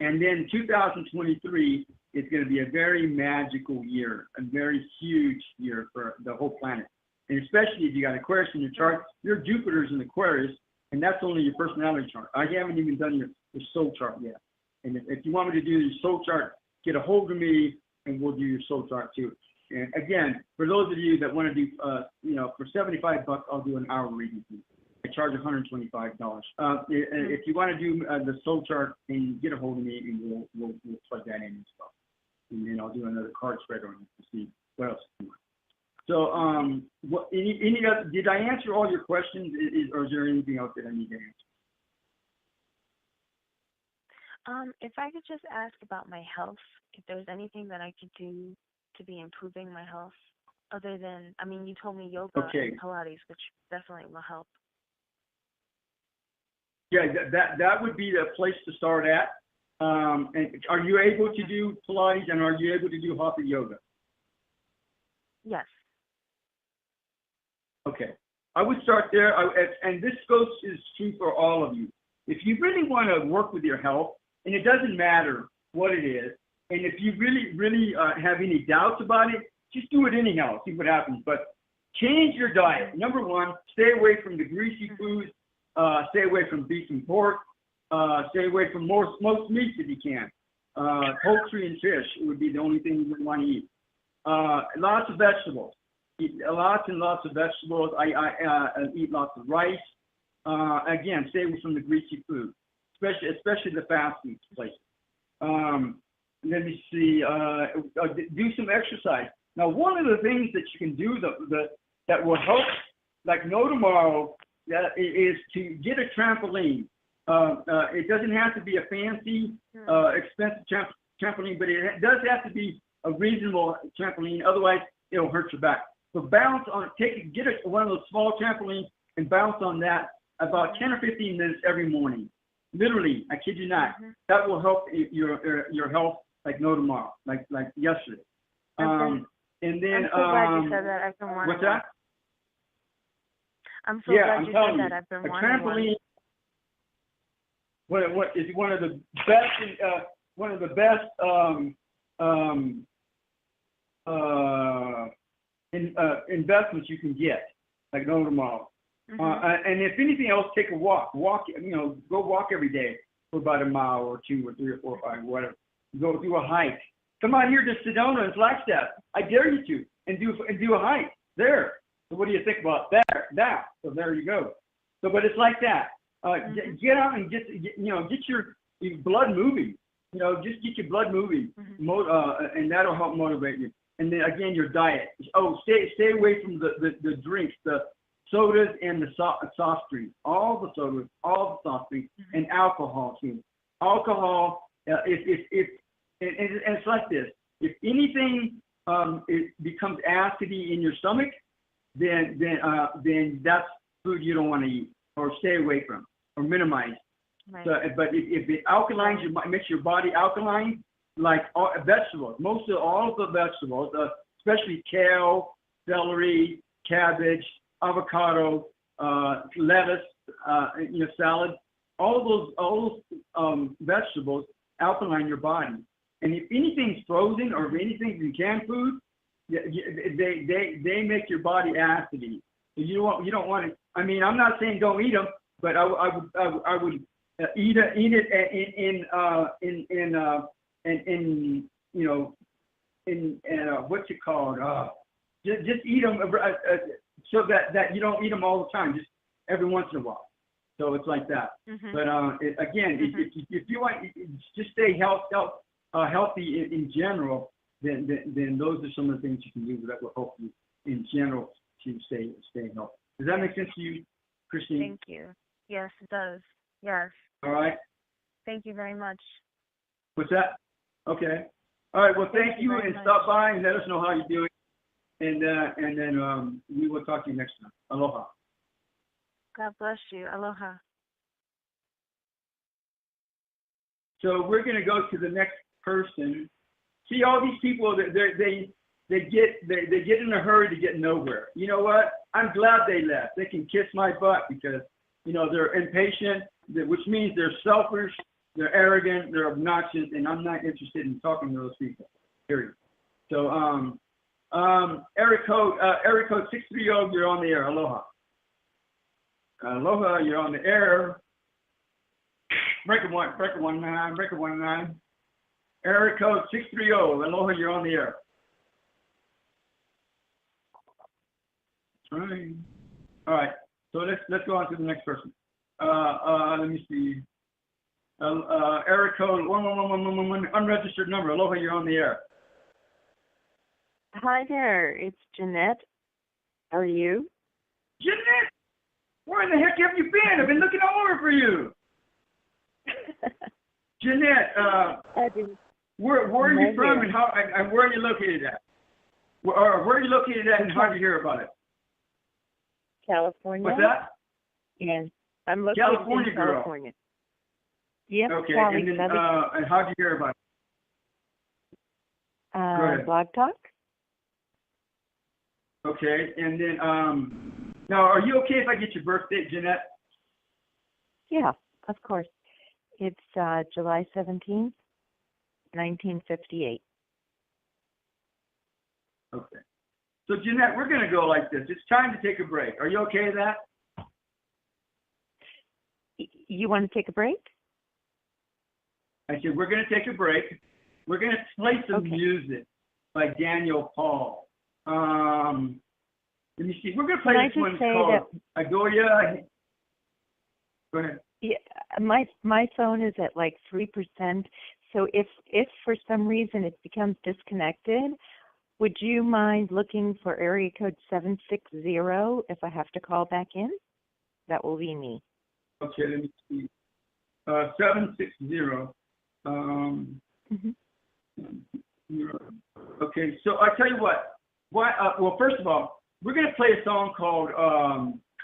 And then 2023 is going to be a very magical year, a very huge year for the whole planet. And especially if you got Aquarius in your chart, your Jupiter's in Aquarius, and that's only your personality chart. I haven't even done your soul chart yet. And if you want me to do your soul chart, get a hold of me, and we'll do your soul chart too. And again, for those of you that want to do, for $75, I'll do an hour reading. I charge $125. If you want to do the soul chart, and get a hold of me, and we'll plug that in as well. And then I'll do another card spread on you to see what else you want. So, any other? Did I answer all your questions, or is there anything else that I need to answer? If I could just ask about my health, if there's anything that I could do to be improving my health, other than, you told me yoga and Pilates, which definitely will help. Yeah, that would be the place to start at. And are you able to do Pilates, and are you able to do Hatha yoga? Yes. Okay. I would start there, and this is true for all of you. if you really want to work with your health, and it doesn't matter what it is, and if you really have any doubts about it, just do it anyhow, see what happens. But change your diet. Number one, stay away from the greasy foods, stay away from beef and pork, stay away from more smoked meats if you can. Poultry and fish would be the only thing you would want to eat. Lots of vegetables. Eat lots and lots of vegetables. I eat lots of rice. Again, stay away from the greasy food, especially the fast food places. Let me see. Do some exercise. Now, one of the things that you can do that will help, like no tomorrow, is to get a trampoline. It doesn't have to be a fancy, expensive trampoline, but it does have to be a reasonable trampoline. Otherwise, it'll hurt your back. So bounce on, get one of those small trampolines and bounce on that about 10 or 15 minutes every morning. Literally, I kid you not. That will help your health like no tomorrow, like yesterday. And then, I'm so glad you said that. I've been wanting. What's that? I'm so glad you said that. I've been a wanting trampoline. What is one of the best investments you can get, like no tomorrow. And if anything else, take a walk. Go walk every day for about a mile or 2 or 3 or 4 or 5, whatever. Go do a hike. Come out here to Sedona and Flagstaff. I dare you to, and do a hike there. So what do you think about that? So there you go. So, but it's like that. Get out and get your blood moving. Just get your blood moving, and that'll help motivate you. And then again, your diet. Stay away from the drinks, the sodas and the soft drinks. All the sodas, all the soft drinks, and alcohol too. Alcohol, and it's like this. If anything it becomes acidy in your stomach, then that's food you don't want to eat or stay away from or minimize. Right. So, but if it alkalines, makes your body alkaline, like vegetables, all of the vegetables, especially kale, celery, cabbage, avocado, lettuce, salad, all those vegetables alkaline your body. And if anything's frozen or if anything's in canned food, they make your body acidy. So you don't want to. I mean, I'm not saying don't eat them, but I would eat it in what's it called? Just eat them so that you don't eat them all the time, just every once in a while. So it's like that. But if you want just stay healthy in general, then those are some of the things you can do that will help you in general to stay healthy. Does that make sense to you, Christine? Thank you. Yes, it does. Yes. All right. Thank you very much. What's that? Okay. All right. Well, thank you, and stop by and let us know how you're doing, and then we will talk to you next time. Aloha. God bless you. Aloha. So we're going to go to the next person. See, all these people, they get in a hurry to get nowhere. You know what? I'm glad they left. They can kiss my butt because, they're impatient, which means they're selfish, they're arrogant, they're obnoxious, and I'm not interested in talking to those people, period. So, area code 630, you're on the air. Aloha. Aloha, you're on the air. Breaker 19. Area code 630. Aloha, you're on the air. All right. So let's go on to the next person. Let me see. Area code 111, unregistered number. Aloha, you're on the air. Hi there, it's Jeanette. How are you? Jeanette, where in the heck have you been? I've been looking all over for you. Jeanette, where are you from and where are you located at? Where are you located at and how did you hear about it? California. What's that? Yes, I'm located California in girl. California. Yep. Okay, and how did you hear about it? Blog Talk. Okay, and then now, are you okay if I get your birth date, Jeanette? Yeah, Of course. It's July 17th, 1958. Okay. So, Jeanette, we're going to go like this. It's time to take a break. Are you okay with that? You want to take a break? I said, we're going to take a break. We're going to play some music by Daniel Paul. Let me see. We're going to play this one called Adoya. Go ahead. Yeah, my phone is at like 3%. So if for some reason it becomes disconnected, would you mind looking for area code 760 if I have to call back in? That will be me. Okay, let me see. 760. Okay, so I tell you what. Well, first of all, we're going to play a song called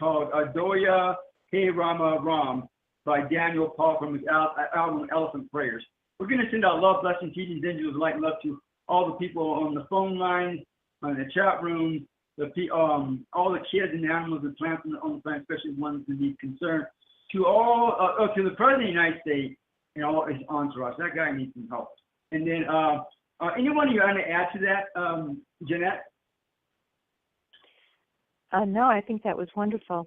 Adoya He Rama Ram by Daniel Paul from his album Elephant Prayers. We're going to send out love, blessings, healings, angels, light, and love to all the people on the phone lines, on the chat room, all the kids and animals and plants on the planet, especially the ones who need concern. To all, to the President of the United States and all his entourage. That guy needs some help. And then, anyone you want to add to that, Jeanette? No, I think that was wonderful.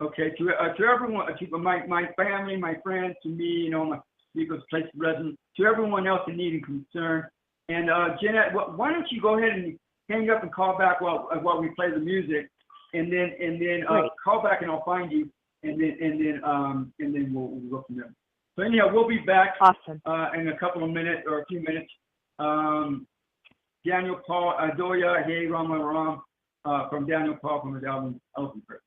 Okay, to everyone, to my family, my friends, to me, my people's place of residence, to everyone else in need and concern. And Jeanette, why don't you go ahead and hang up and call back while we play the music, and then call back and I'll find you, and then we'll go from there. So anyhow, we'll be back in a couple of minutes or a few minutes. Daniel Paul, Adoya He Rama Ram from Daniel Paul from his album Elephant Prayers.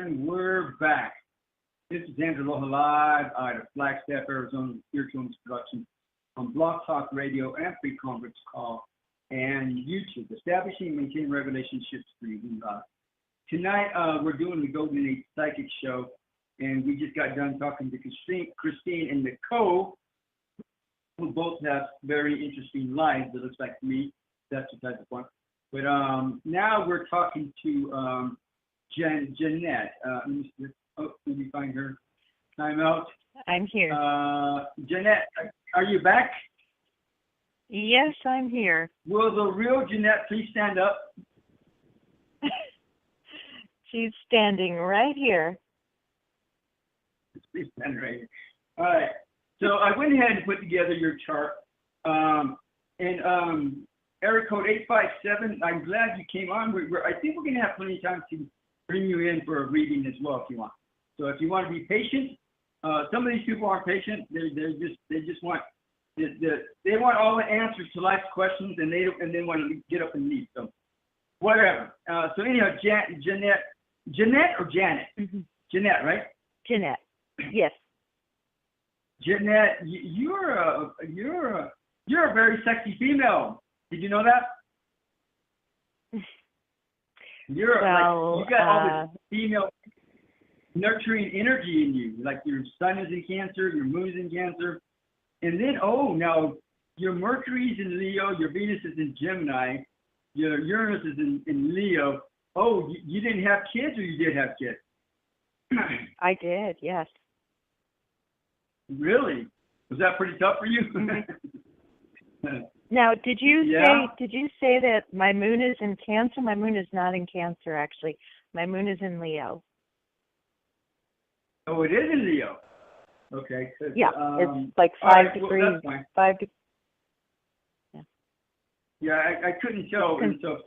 And we're back. This is Andrew Aloha live out of Flagstaff, Arizona, Spiritual Production on Blog Talk Radio and Free Conference Call and YouTube, establishing and maintaining relationships for you. Tonight, we're doing the Golden Age Psychic Show, and we just got done talking to Christine and Nicole, who both have very interesting lives, it looks like to me. That's the type of one. But now we're talking to Jeanette. Let me find her. Time out. I'm here. Jeanette, are you back? Yes, I'm here. Will the real Jeanette please stand up? She's standing right here. Please stand right here. All right. So I went ahead and put together your chart. Area code 857, I'm glad you came on. I think we're going to have plenty of time to bring you in for a reading as well if you want. So if you want to be patient, some of these people aren't patient. They just want they want all the answers to life's questions, and they want to get up and leave. So whatever. So anyhow, Jeanette or Janet? Mm-hmm. Jeanette, right? Jeanette. Yes. Jeanette, you're a very sexy female. Did you know that? You got all this female nurturing energy in you. Like your sun is in Cancer, your moon is in Cancer, and then now your Mercury is in Leo, your Venus is in Gemini, your Uranus is in Leo. Oh, you didn't have kids, or you did have kids? I did, yes. Really? Was that pretty tough for you? Mm-hmm. Now, did you say that my moon is in Cancer? My moon is not in Cancer, actually. My moon is in Leo. Oh, it is in Leo. Okay. Yeah, it's like 5 degrees. Well, that's fine. 5 degrees. Yeah. Yeah, I couldn't tell, and so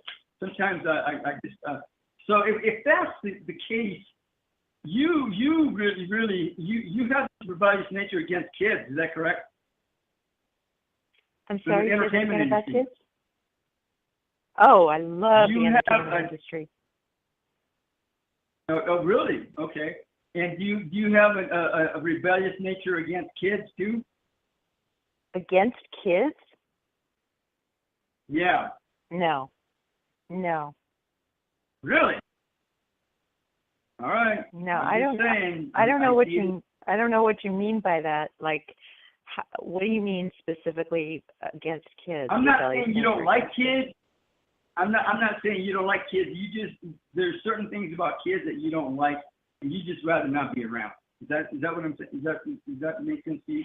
sometimes I just. So if that's the case, you really have this rebellious nature against kids. Is that correct? I'm sorry, the entertainment about industry. kids? Oh, I love the entertainment industry. Oh, really? Okay. And do you have a rebellious nature against kids too? Against kids? Yeah. No. Really? All right. No, I don't know what you mean by that. Like, what do you mean specifically against kids? I'm not saying you don't like kids. I'm not saying you don't like kids. There's certain things about kids that you don't like, and you just rather not be around. Is that what I'm saying? Does that make sense to you?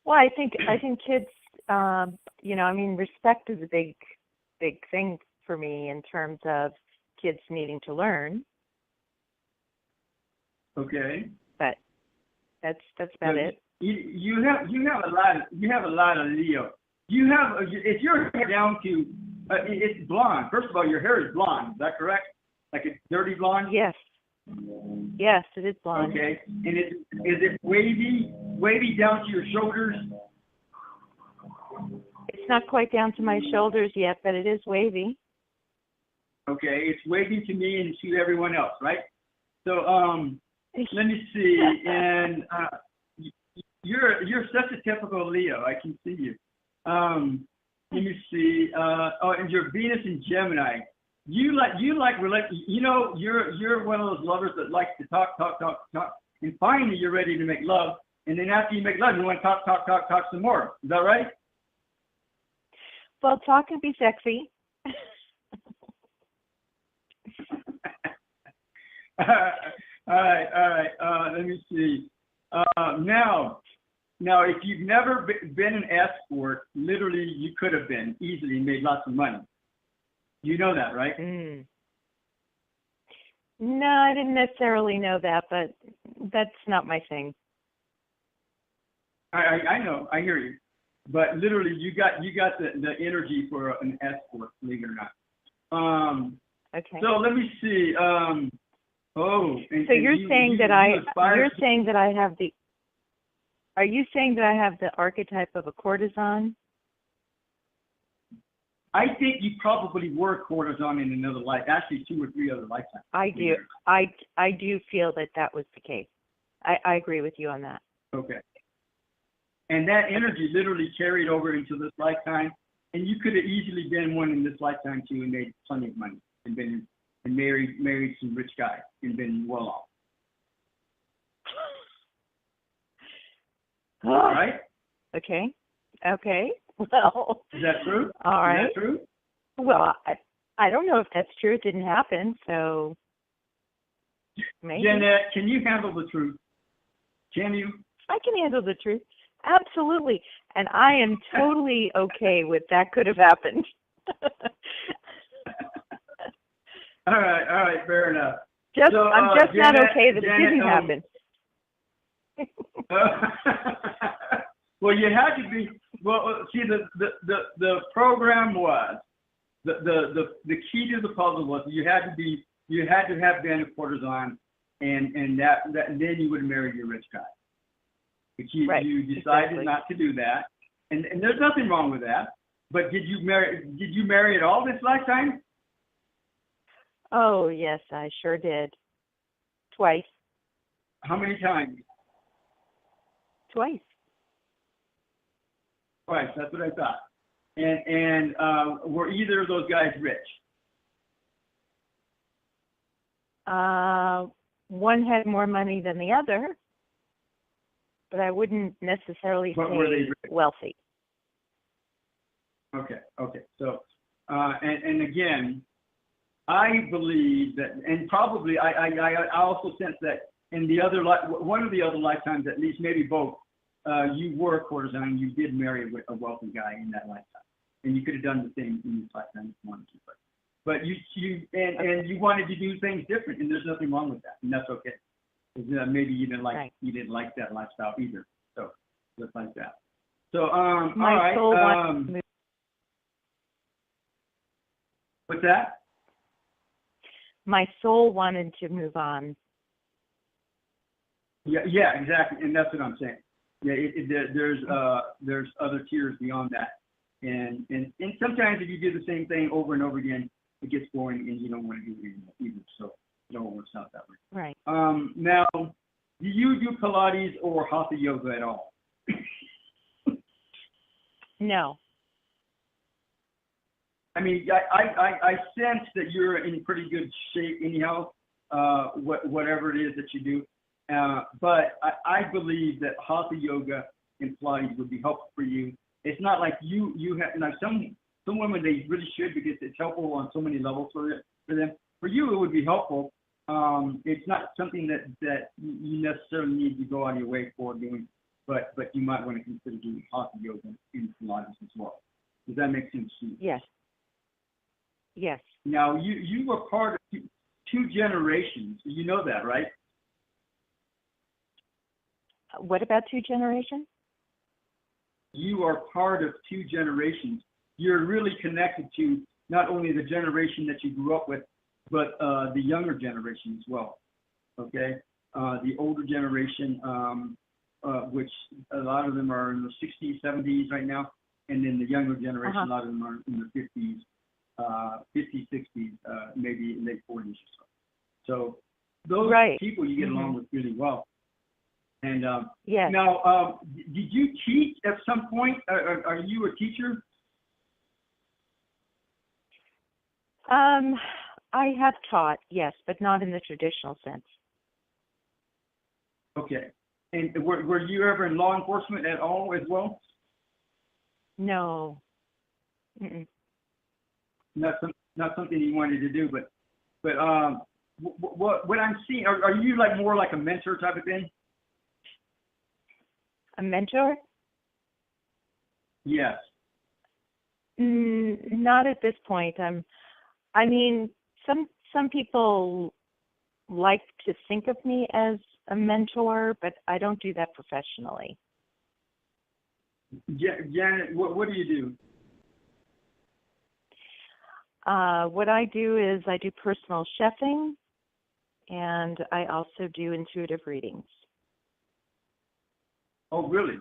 Well, I think kids. Respect is a big thing for me in terms of kids needing to learn. Okay. But that's about it. You have a lot of Leo. If your hair down to it's blonde. First of all, your hair is blonde. Is that correct? Like a dirty blonde? Yes. Yes, it is blonde. Okay. And is it wavy down to your shoulders? It's not quite down to my shoulders yet, but it is wavy. Okay, it's wavy to me and to everyone else, right? So let me see. And you're such a typical Leo. I can see you. Let me see. And your Venus in Gemini. You're one of those lovers that likes to talk, and finally you're ready to make love. And then after you make love, you want to talk some more. Is that right? Well, talk can be sexy. All right. Let me see. Now, if you've never been an escort, literally you could have been easily and made lots of money. You know that, right? Mm. No, I didn't necessarily know that, but that's not my thing. I know. I hear you. But literally, you got the energy for an escort, believe it or not. Okay. So let me see. So you're saying that I have the. Are you saying that I have the archetype of a courtesan? I think you probably were courtesan in another life, actually 2 or 3 other lifetimes. I do. I do feel that was the case. I agree with you on that. Okay. And that energy literally carried over into this lifetime, and you could have easily been one in this lifetime too, and made plenty of money, and married some rich guy, and been well off. All right. Okay. Well. Is that true? All right. Is that true? Well, I don't know if that's true. It didn't happen, so maybe. Jeanette, can you handle the truth? Can you? I can handle the truth. Absolutely. And I am totally okay with that could have happened. All right, fair enough. I'm just Janet, not okay that Janet, it didn't happen. Well, you had to be. Well, see, the program was the key to the puzzle was you had to have been a courtesan, and then you would marry your rich guy. But you decided not to do that, and there's nothing wrong with that. But did you marry at all this lifetime? Oh yes, I sure did. Twice. How many times? Twice. Twice. That's what I thought. And were either of those guys rich? One had more money than the other, but I wouldn't necessarily say wealthy. Okay. So, and again, I believe that, and probably I also sense that in the other one of the other lifetimes, at least maybe both, you were a courtesan and you did marry a wealthy guy in that lifetime, and you could have done the same in this lifetime if you wanted to. But you wanted to do things different, and there's nothing wrong with that, and that's okay. Maybe you didn't like that lifestyle either. So just like that. So all right. What's that? My soul wanted to move on. Yeah, exactly, and that's what I'm saying. Yeah, there's other tiers beyond that, and sometimes if you do the same thing over and over again, it gets boring, and you don't want to do it either. So it all works out that way. Right. Now, do you do Pilates or Hatha yoga at all? No. I mean, I sense that you're in pretty good shape anyhow, whatever it is that you do. But I believe that Hatha yoga and Pilates would be helpful for you. It's not like you have, like some women, they really should, because it's helpful on so many levels for them. For you, it would be helpful. It's not something that you necessarily need to go out of your way for doing, but you might want to consider doing Hatha yoga and Pilates as well. Does that make sense to you? Yes. Yes. Now, you were part of two generations. You know that, right? What about 2 generations? You are part of 2 generations. You're really connected to not only the generation that you grew up with, but the younger generation as well. Okay? The older generation, which a lot of them are in the 60s, 70s right now, and then the younger generation, a lot of them are in the 50s, 50s, 60s, maybe late 40s or so. So those people you get along with really well. And yes. Now, did you teach at some point? Are you a teacher? I have taught, yes, but not in the traditional sense. Okay. And were you ever in law enforcement at all as well? No. Mm-mm. Not something you wanted to do, but what I'm seeing, are you like more like a mentor type of thing? A mentor? Yes. Not at this point. I mean, some people like to think of me as a mentor, but I don't do that professionally. Janet, what do you do? What I do is I do personal chefing, and I also do intuitive readings. Oh, really?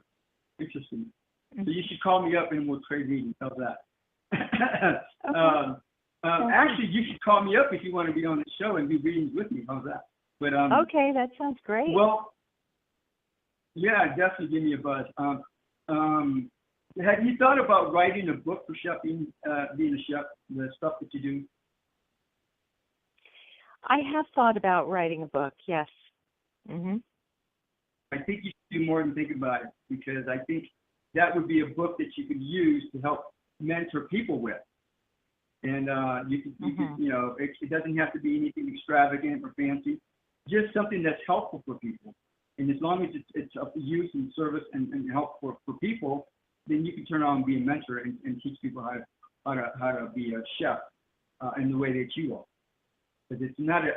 Interesting. So you should call me up and we'll trade readings. How's that? Actually, you should call me up if you want to be on the show and do readings with me. How's that? But okay, that sounds great. Well, yeah, definitely give me a buzz. Have you thought about writing a book for chefing, being a chef, the stuff that you do? I have thought about writing a book, yes. I think you should do more than think about it, because I think that would be a book that you could use to help mentor people with. And you could, you know, it doesn't have to be anything extravagant or fancy, just something that's helpful for people. And as long as it's of use and service and help for people, then you can turn on and be a mentor and teach people how to be a chef in the way that you are. Because it's not a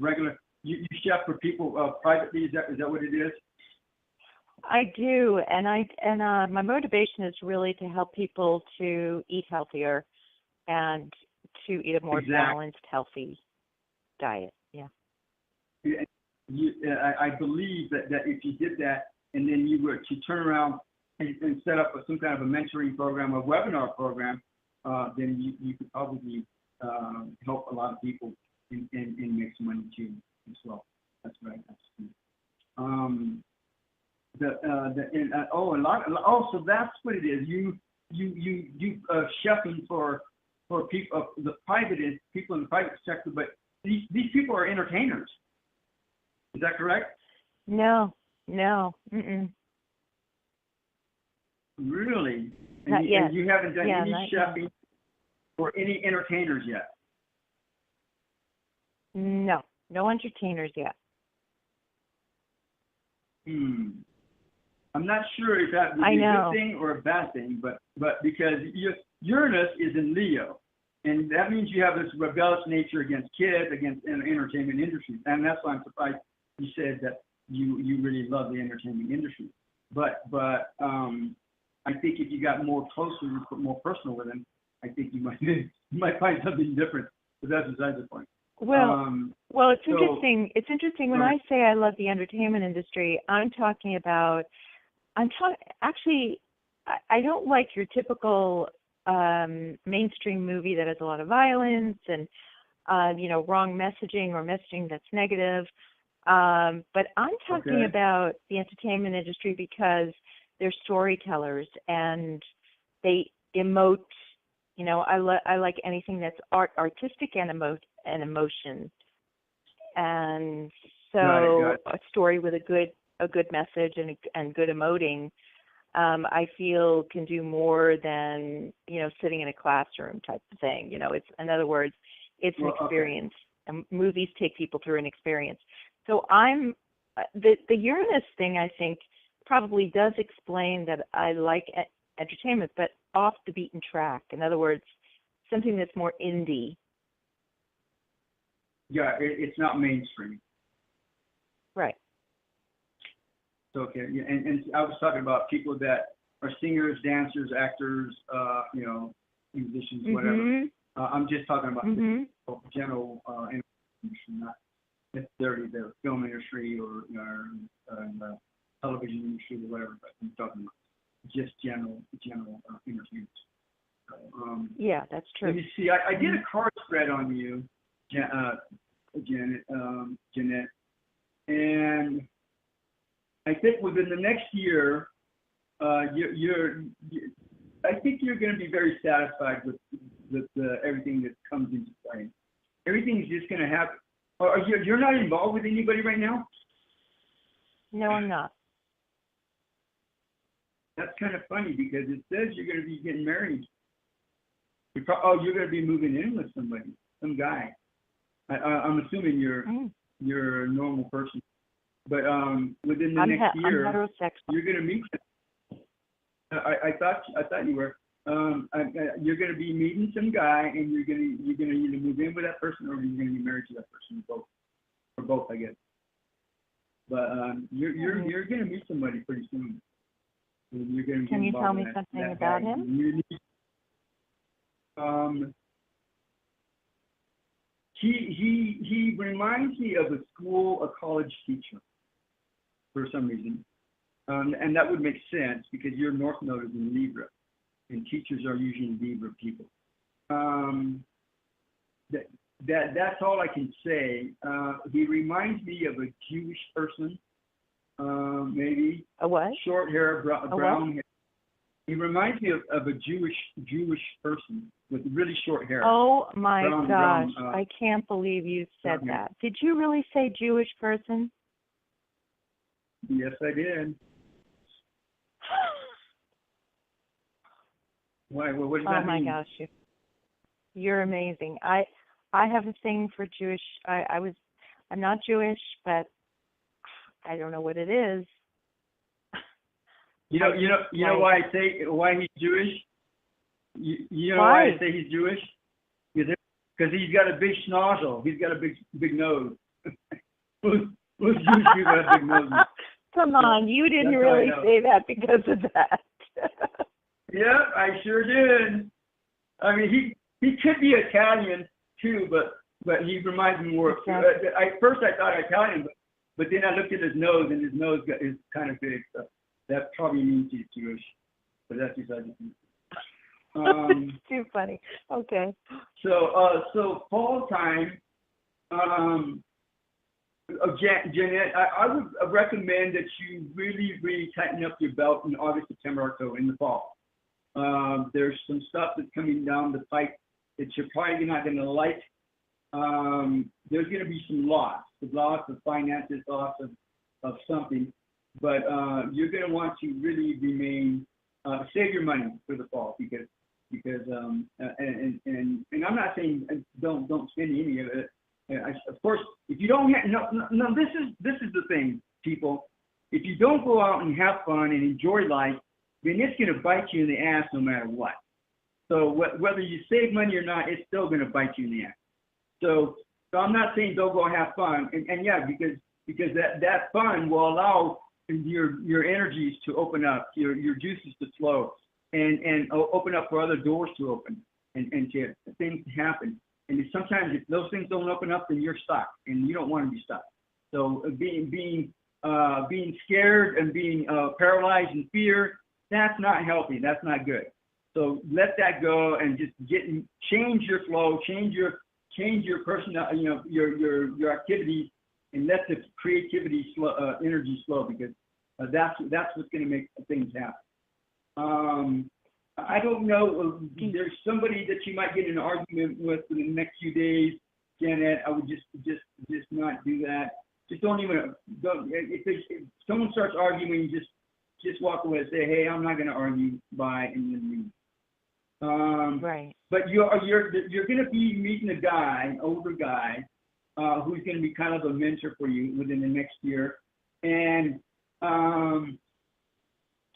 regular. You chef for people privately. Is that what it is? I do, and my motivation is really to help people to eat healthier and to eat a more balanced, healthy diet. Yeah. I believe that if you did that, and then you were to turn around and set up some kind of a mentoring program, a webinar program, then you could probably help a lot of people and make some money too as well. That's right. So that's what it is. You chefing for people, the private is people in the private sector, but these people are entertainers. Is that correct? No. Mm-mm. Really? Not yet. And you haven't done any chefing yet. for any entertainers yet? No entertainers yet. I'm not sure if that would be a good thing or a bad thing, but because Uranus is in Leo, and that means you have this rebellious nature against kids, against the entertainment industry, and that's why I'm surprised you said that you really love the entertainment industry. But I think if you got more closer, more personal with them, I think you might find something different. But that's besides the point. Well, it's interesting. It's interesting when I say I love the entertainment industry. I'm talking about. Actually, I don't like your typical mainstream movie that has a lot of violence and wrong messaging or messaging that's negative. But I'm talking about the entertainment industry because they're storytellers and they emote. I like anything that's artistic and emotion. And so a story with a good message and good emoting, I feel can do more than, sitting in a classroom type of thing. It's, in other words, it's an experience. And movies take people through an experience. So the Uranus thing, I think, probably does explain that I like entertainment, but off the beaten track. In other words, something that's more indie. Yeah, it's not mainstream. Right. Okay, and I was talking about people that are singers, dancers, actors, musicians, whatever. I'm just talking about the general industry, not necessarily the film industry or the television industry or whatever, but I'm talking about just general entertainment. Yeah, that's true. Let me see. I did a card spread on you, Jeanette, and I think within the next year, I think you're going to be very satisfied with everything that comes into play. Everything's just going to happen. You're not involved with anybody right now? No, I'm not. That's kind of funny because it says you're going to be getting married. You're going to be moving in with somebody, some guy. I'm assuming you're a normal person. But within the next year, I'm heterosexual. You're going to meet them. I thought you were. You're going to be meeting some guy, and you're going to either move in with that person or you're going to be married to that person, or both, I guess. But you're going to meet somebody pretty soon. You're going to Can you tell me something about him? He reminds me of a college teacher for some reason, and that would make sense because your North Node is in Libra. and teachers are usually Libra people. That's all I can say. He reminds me of a Jewish person, maybe. A what? Short hair, brown hair. He reminds me of a Jewish person with really short hair. Oh my gosh! Brown, I can't believe you said that. Did you really say Jewish person? Yes, I did. Why? What does that mean? Oh my gosh, you're amazing. I have a thing for Jewish. I'm not Jewish, but I don't know what it is. You know why I say why he's Jewish? You know why I say he's Jewish? Because he's got a big schnozzle. He's got a big nose. Most Jewish people have big noses. Come on, you didn't really say that because of that. Yeah, I sure did. I mean, he could be Italian too, but he reminds me more. Exactly. First I thought Italian, but then I looked at his nose, and his nose is kind of big. So that probably means he's Jewish. But that's besides the point. Too funny. Okay. So fall time. Jeanette, I would recommend that you really tighten up your belt in August, September, October, in the fall. There's some stuff that's coming down the pipe that you're probably not going to like. There's going to be some loss of finances, loss of something, but you're going to want to really remain, save your money for the fall because and I'm not saying don't spend any of it. Of course, if you don't have no, this is the thing, people. If you don't go out and have fun and enjoy life, then it's going to bite you in the ass no matter what. So whether you save money or not, it's still going to bite you in the ass. So I'm not saying don't go have fun, and yeah, because that fun will allow your energies to open up, your juices to flow, and open up for other doors to open and to things to happen. And sometimes if those things don't open up, then you're stuck, and you don't want to be stuck. So being scared and being paralyzed in fear, that's not healthy. That's not good. So let that go and just change your flow, change your personal, your activities, and let the creativity energy flow, because that's what's going to make things happen. I don't know. There's somebody that you might get in an argument with in the next few days, Janet. I would just not do that. Just don't. If someone starts arguing, just walk away and say, hey, I'm not going to argue. Bye, and then leave. Right. But you're going to be meeting a guy, older guy, who's going to be kind of a mentor for you within the next year, and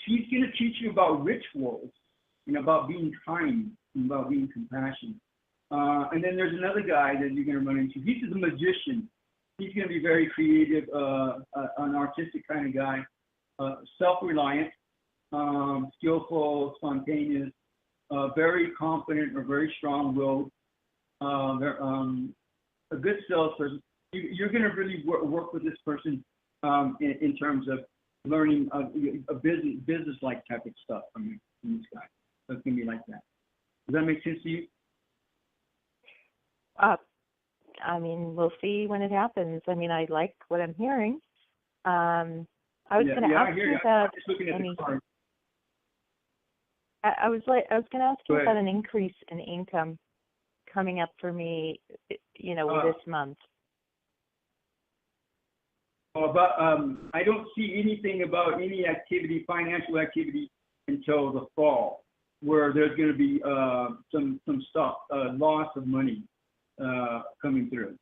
he's going to teach you about rituals and about being kind and about being compassionate. And then there's another guy that you're going to run into. He's a magician. He's going to be very creative, an artistic kind of guy, self-reliant, skillful, spontaneous, very confident or very strong-willed, a good salesperson. You're going to really work with this person in terms of learning a business-like type of stuff from this guy. So it's going to be like that. Does that make sense to you? I mean, we'll see when it happens. I mean, I like what I'm hearing. I was going to ask you about I was going to ask you about an increase in income coming up for me, this month. I don't see anything about any activity, financial activity, until the fall, where there's going to be some stuff, loss of money coming through.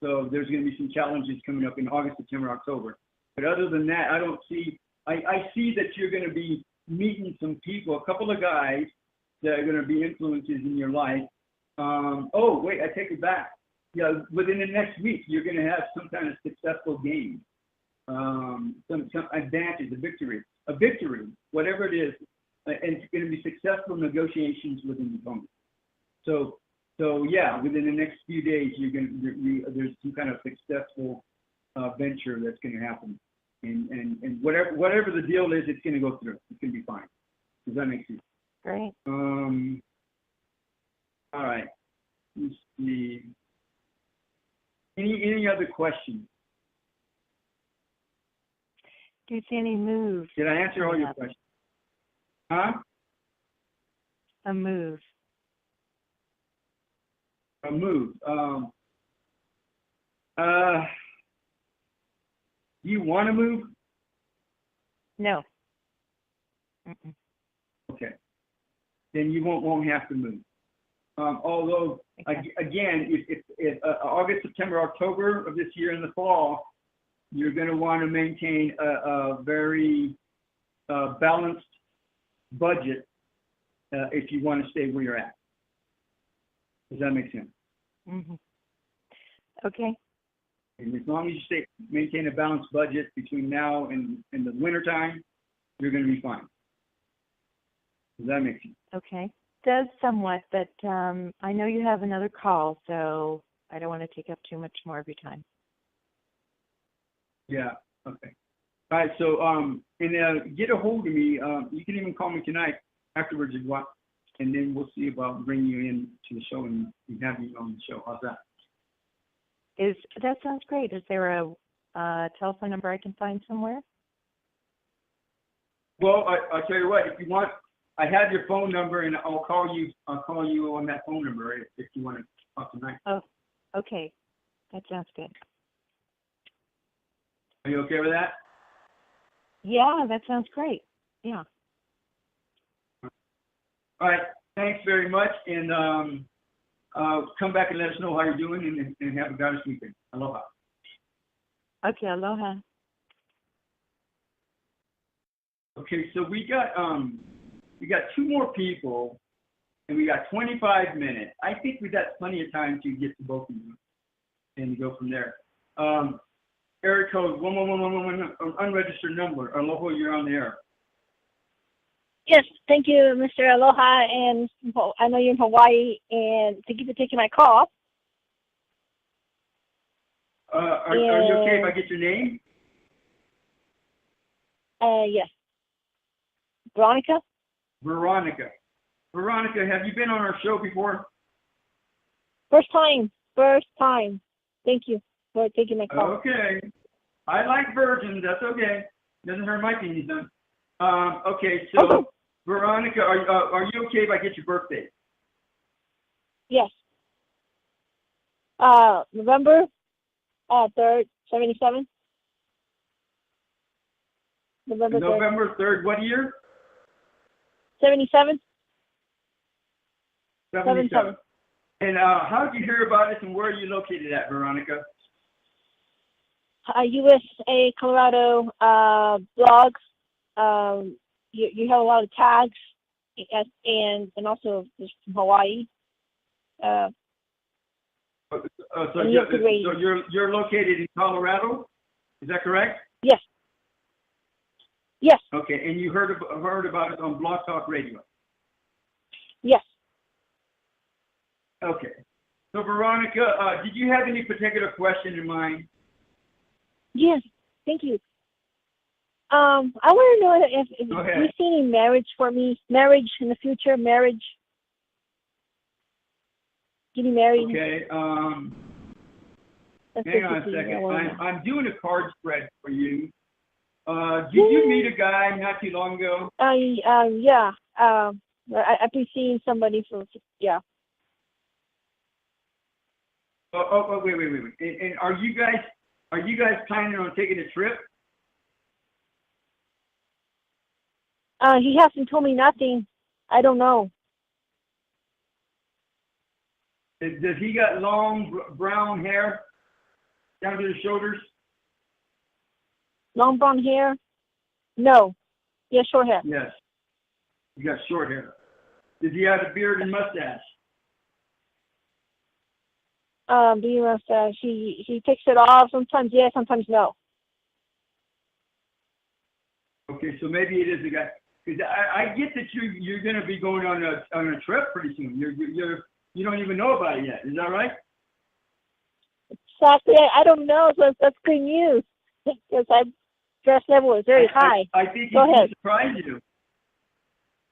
So there's going to be some challenges coming up in August, September, October. But other than that, I don't see. I see that you're going to be meeting some people, a couple of guys that are going to be influences in your life. I take it back. Yeah, within the next week, you're going to have some kind of successful game, some advantage, a victory, whatever it is, and it's going to be successful negotiations with an opponent. So yeah, within the next few days, there's some kind of successful venture that's going to happen, and whatever the deal is, it's going to go through. It's going to be fine. Does that make sense? Great. All right. Let's see. Any other questions? Do you see any moves? Did I answer all your questions? Huh? A move. A move. You want to move? No. Mm-mm. Okay. Then you won't have to move. Although, Okay. again, if August, September, October of this year in the fall, you're going to want to maintain a very balanced budget if you want to stay where you're at. Does that make sense? Mm-hmm. Okay. And as long as you maintain a balanced budget between now and the winter time, you're going to be fine. Does that make sense? Okay. Does somewhat, but I know you have another call, so I don't want to take up too much more of your time. Yeah. Okay. All right. So, get a hold of me. You can even call me tonight afterwards if you want, and then we'll see about bringing you in to the show and having you on the show. How's that? That sounds great. Is there a telephone number I can find somewhere? Well, I'll tell you what. If you want, I have your phone number, and I'll call you on that phone number if you want to talk tonight. Oh, okay. That sounds good. Are you okay with that? Yeah, that sounds great. Yeah. All right. Thanks very much, and come back and let us know how you're doing, and have a goddess weekend. Aloha. Okay, aloha. Okay, so we got two more people, and we got 25 minutes. I think we got plenty of time to get to both of you and go from there. Area code 11111, unregistered number. Aloha, you're on the air. Yes, thank you, Mr. Aloha, and I know you're in Hawaii, and thank you for taking my call. Are you okay if I get your name? Yes. Veronica? Veronica, have you been on our show before? First time. Thank you for taking my call. Okay. I like virgins. That's okay. Doesn't hurt my penis, then. Okay, so Veronica, are you okay if I get your birthday? Yes. November 3rd, 77. November 3rd, what year? 77. 77. And how did you hear about us, and where are you located at, Veronica? USA, Colorado, blogs. You have a lot of tags, and also just from Hawaii. So you're located in Colorado, is that correct? Yes. Yes. Okay, and you heard about it on Blog Talk Radio. Yes. Okay. So Veronica, did you have any particular question in mind? Yes. Thank you. I want to know if you see any marriage for me, marriage in the future, marriage. Getting married. Okay. Hang on a second. I'm doing a card spread for you. Did you meet a guy not too long ago? Yeah. I've been seeing somebody for, yeah. Wait. And are you guys planning on taking a trip? He hasn't told me nothing. I don't know. Does he got long brown hair down to the shoulders? Long brown hair? No. He has short hair. Yes. He got short hair. Does he have a beard and mustache? Beard mustache. He takes it off. Sometimes yes, sometimes no. Okay, so maybe it is a guy. Because I get that you're going to be going on a trip pretty soon. You don't even know about it yet. Is that right? Exactly. I don't know. So that's good news. Because my stress level is very high. I think Go ahead. Surprise you.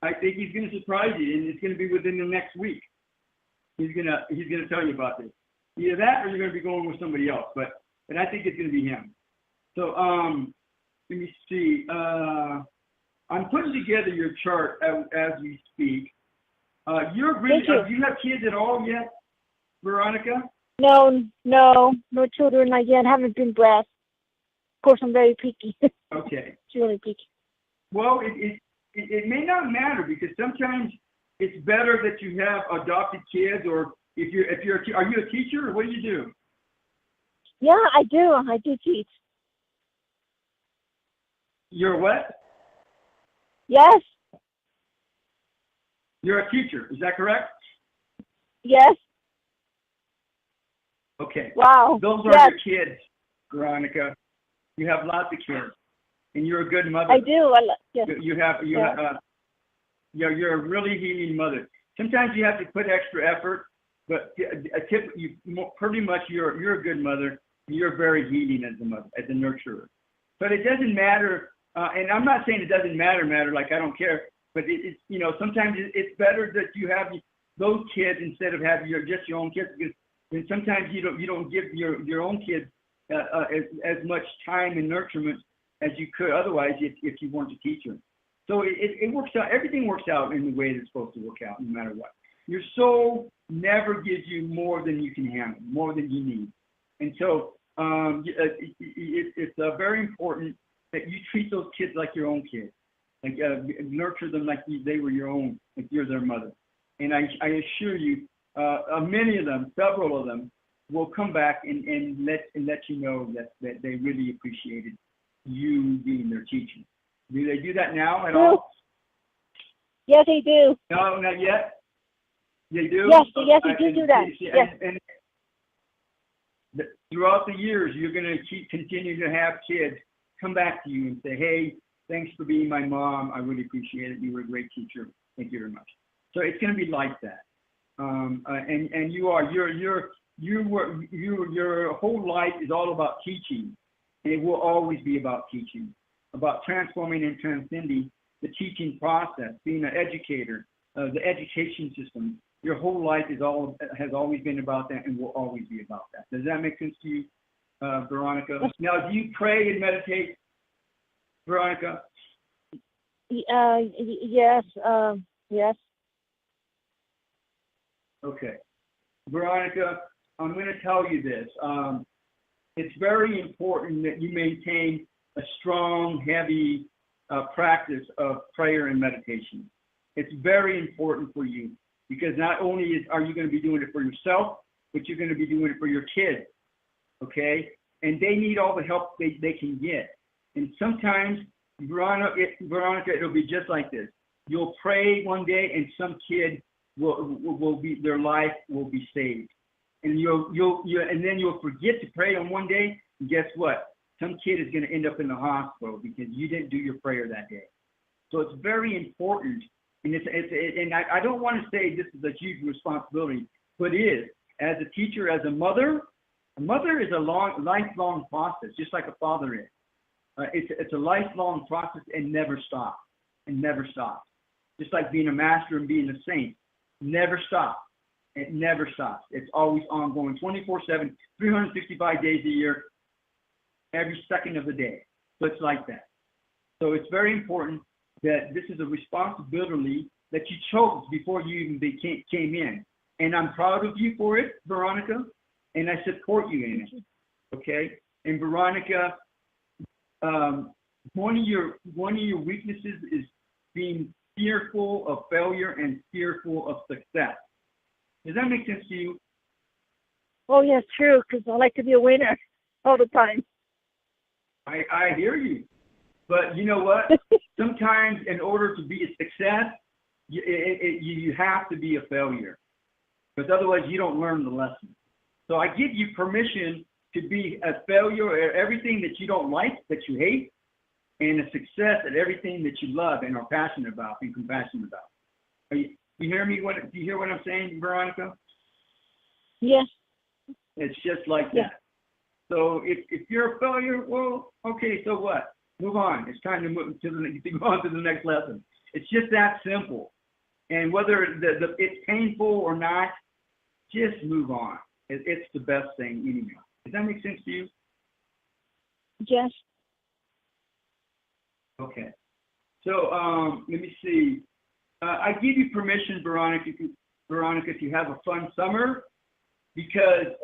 I think he's going to surprise you, and it's going to be within the next week. He's going to tell you about this. Either that, or you're going to be going with somebody else. But I think it's going to be him. So let me see. I'm putting together your chart as we speak. You're really. Do you have kids at all yet, Veronica? No children not yet. Haven't been blessed. Of course, I'm very picky. Okay. It's really picky. Well, it may not matter, because sometimes it's better that you have adopted kids, or are you a teacher, or what do you do? Yeah, I do. I do teach. You're what? Yes. You're a teacher, is that correct? Yes. Okay. Wow. Those are your kids, Veronica. You have lots of kids, and you're a good mother. I do. Yes. You're a really healing mother. Sometimes you have to put extra effort, but pretty much you're a good mother. You're very healing as a mother, as a nurturer. But it doesn't matter, and I'm not saying it doesn't matter, like I don't care. But it's sometimes it's better that you have those kids instead of having just your own kids, because then sometimes you don't give your own kids as much time and nurturement as you could otherwise if you weren't a teacher. So it works out. Everything works out in the way it's supposed to work out, no matter what. Your soul never gives you more than you can handle, more than you need. And so it's very important that you treat those kids like your own kids. Like nurture them like they were your own, like you're their mother. And I assure you, many of them, several of them, will come back and let you know that they really appreciated you being their teacher. Do they do that now at all? Yes, they do. No, not yet. They do. Yes, they do that. Yes. And throughout the years, you're going to continue to have kids come back to you and say, "Hey, thanks for being my mom. I really appreciate it. You were a great teacher. Thank you very much." So it's going to be like that. And your whole life is all about teaching, and it will always be about teaching, about transforming and transcending the teaching process, being an educator, the education system. Your whole life has always been about that, and will always be about that. Does that make sense to you, Veronica? Now, do you pray and meditate, Veronica? Yes. Yes. Okay. Veronica, I'm going to tell you this. It's very important that you maintain a strong, heavy practice of prayer and meditation. It's very important for you, because not only are you going to be doing it for yourself, but you're going to be doing it for your kids, okay? And they need all the help they can get. And sometimes, Veronica, it'll be just like this. You'll pray one day, and some kid will be, their life will be saved. And and then you'll forget to pray on one day, and guess what? Some kid is going to end up in the hospital because you didn't do your prayer that day. So it's very important. And and I don't want to say this is a huge responsibility, but it is. As a teacher, as a mother is a lifelong process, just like a father is. It's a lifelong process and never stops. Just like being a master and being a saint, never stops. It never stops. It's always ongoing, 24/7, 365 days a year, every second of the day. So it's like that. So it's very important that this is a responsibility that you chose before you even came in. And I'm proud of you for it, Veronica, and I support you in it, okay? And Veronica, one of your weaknesses is being fearful of failure and fearful of success. Does that make sense to you? Oh, yes, true, because I like to be a winner all the time. I hear you. But you know what? Sometimes in order to be a success, you have to be a failure. Because otherwise you don't learn the lesson. So I give you permission to be a failure at everything that you don't like, that you hate, and a success at everything that you love and are passionate about and compassionate about. You hear me? Do you hear what I'm saying, Veronica? Yes. It's just like that. So if you're a failure, well, okay, so what? Move on. It's time to move on to the next lesson. It's just that simple. And whether it's painful or not, just move on. It's the best thing anyhow. Does that make sense to you? Yes. Okay. So let me see. I give you permission, Veronica, if you have a fun summer, because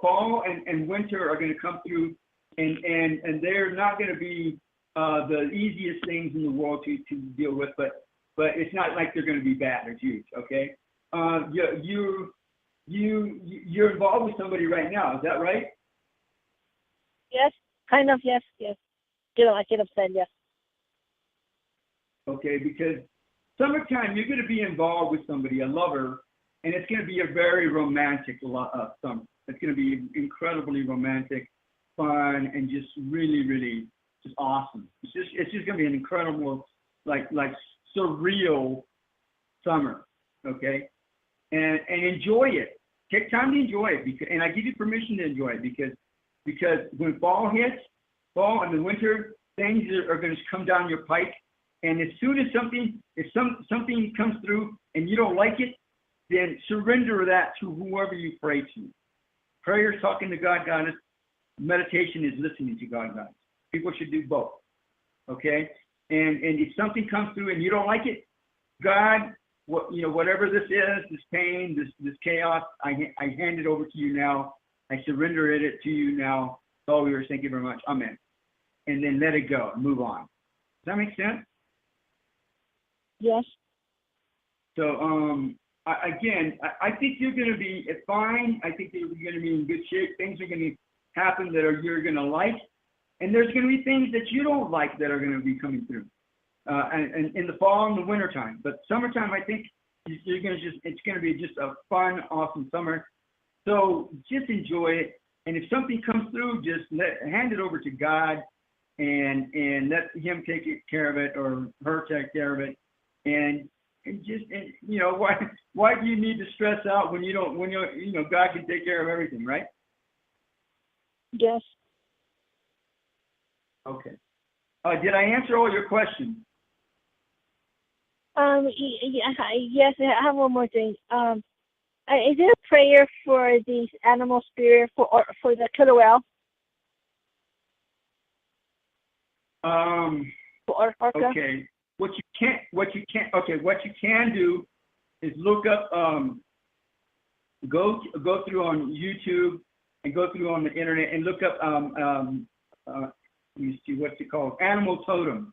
fall and winter are going to come through, and they're not going to be the easiest things in the world to deal with, but it's not like they're going to be bad or huge. Okay. You're involved with somebody right now. Is that right? Yes. Kind of. Yes. Yes. I can upset. Yes. Okay, because summertime, you're going to be involved with somebody, a lover, and it's going to be a very romantic summer. It's going to be incredibly romantic, fun, and just really, really just awesome. It's just going to be an incredible, like surreal summer, okay? And enjoy it. Take time to enjoy it, and I give you permission to enjoy it because when fall hits, fall and the winter, things are going to come down your pike. And as soon as something comes through and you don't like it, then surrender that to whoever you pray to. Prayer is talking to God, Goddess. Meditation is listening to God, Goddess. People should do both. Okay? And if something comes through and you don't like it, God, whatever this is, this pain, this chaos, I hand it over to you now. I surrender it to you now. Oh, yours, thank you very much. Amen. And then let it go. Move on. Does that make sense? Yes. So, I think you're going to be fine. I think you're going to be in good shape. Things are going to happen that you're going to like. And there's going to be things that you don't like that are going to be coming through. And in the fall and the winter time. But summertime, I think it's going to be just a fun, awesome summer. So just enjoy it. And if something comes through, just hand it over to God and let Him take care of it or her take care of it. And why do you need to stress out when God can take care of everything, right? Yes. Okay. Did I answer all your questions? Yes, I have one more thing. Is there a prayer for the animal spirit for the killer whale? For orca? Okay. What you can do is look up, go through on YouTube and go through on the internet and look up, let me see, what's it called? Animal totem,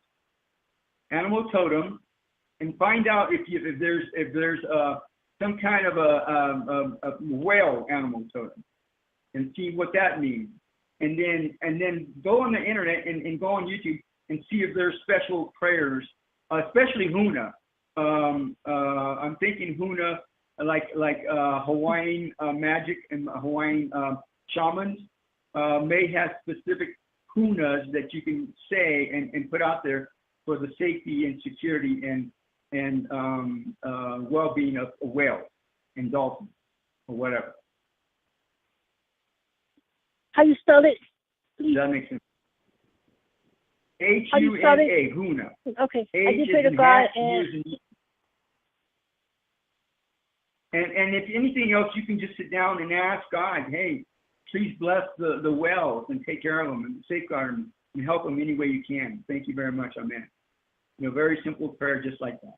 and find out if there's some kind of a whale animal totem, and see what that means, and then go on the internet and go on YouTube and see if there's special prayers. Especially Huna. I'm thinking Huna, like Hawaiian magic and Hawaiian shamans may have specific Hunas that you can say and put out there for the safety and security and well-being of whales and dolphins or whatever. How you spell it? Does that make sense? H-U-N-A, Huna. Okay. I did pray to God and if anything else, you can just sit down and ask God, hey, please bless the whales and take care of them and safeguard them and help them any way you can. Thank you very much. Amen. Very simple prayer just like that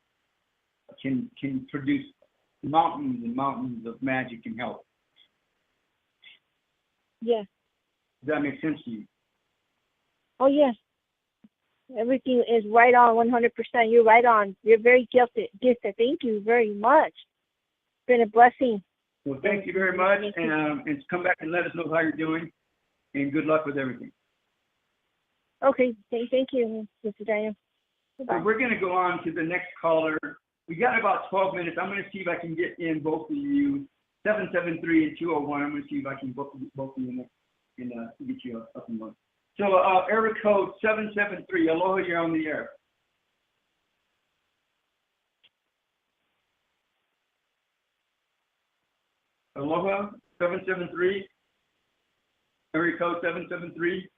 can produce mountains and mountains of magic and help. Yeah. Does that make sense to you? Oh, yes. Everything is right on, 100%. You're right on. You're very gifted. Thank you very much. It's been a blessing. Well, thank you very much, and come back and let us know how you're doing, and good luck with everything. Okay, thank you, Mr. Daniel. So we're going to go on to the next caller. We got about 12 minutes. I'm going to see if I can get in both of you, 773 and 201. I'm going to see if I can both of you and get you up and running. So area code 773. Aloha, you're on the air. Aloha, 773. Area code 773.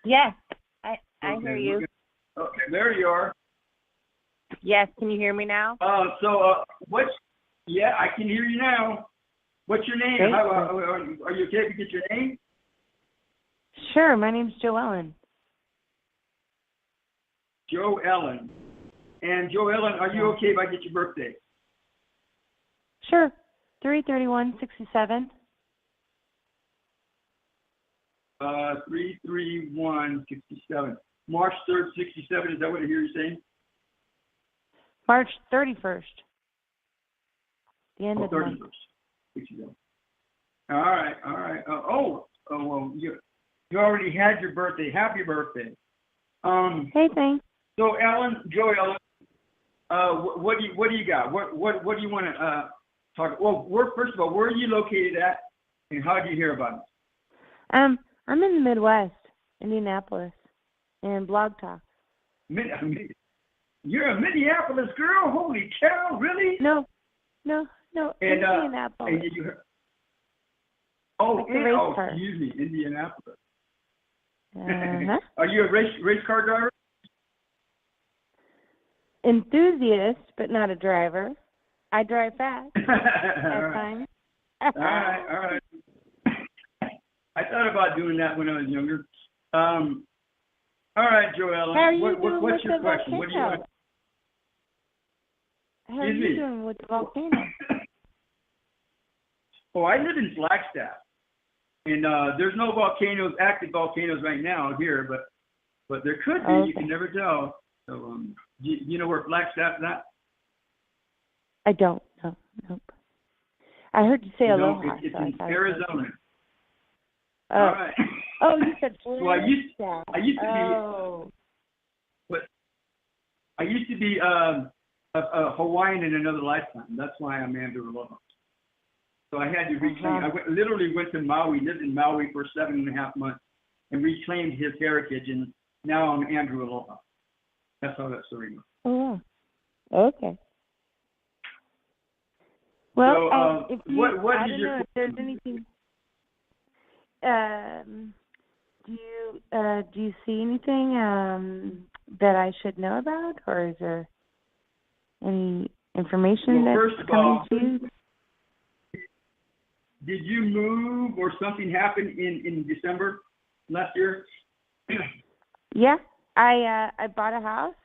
Yes, I hear you. Okay, there you are. Yes, can you hear me now? Yeah, I can hear you now. What's your name? Great. Are you okay to get your name? Sure, my name's Joellen. Joe Ellen. And Joe Ellen, are you okay if I get your birthday? Sure, 3/31/67. 3/31/67. March 3rd, 67. Is that what I hear you saying? March 31st. The end of the 31st. month. 67. All right. Well, you already had your birthday. Happy birthday. Hey, thanks. So, Joe Ellen, what do you got? What do you want to talk? Well, first of all, where are you located at, and how did you hear about it? I'm in the Midwest, Indianapolis, and Blog Talk. You're a Minneapolis girl? Holy cow! Really? No, And, Indianapolis. And you heard, excuse me, Indianapolis. Uh-huh. Are you a race car driver? Enthusiast, but not a driver. I drive fast at times. All right. I thought about doing that when I was younger. All right, Joelle. How are you doing what's with your the question? volcano? What do you want? How are you doing with the volcano? Oh, I live in Flagstaff, and there's no active volcanoes right now here, but there could be. Okay. You can never tell. So, do you know where Flagstaff is at? I don't. No, nope. I heard you say Aloha. It's so in Arizona. Oh. All right. Oh, you said Flagstaff. Well, I used to be a Hawaiian in another lifetime. That's why I'm Andrew Aloha. So I had to reclaim. I literally went to Maui, lived in Maui for 7.5 months, and reclaimed his heritage, and now I'm Andrew Aloha. That's how that story goes. Oh, okay. Well, So, if you, what I is don't your know if there's anything. Do you see anything that I should know about, or is there any information that's coming to you? Did you move or something happened in December last year? Yeah, I bought a house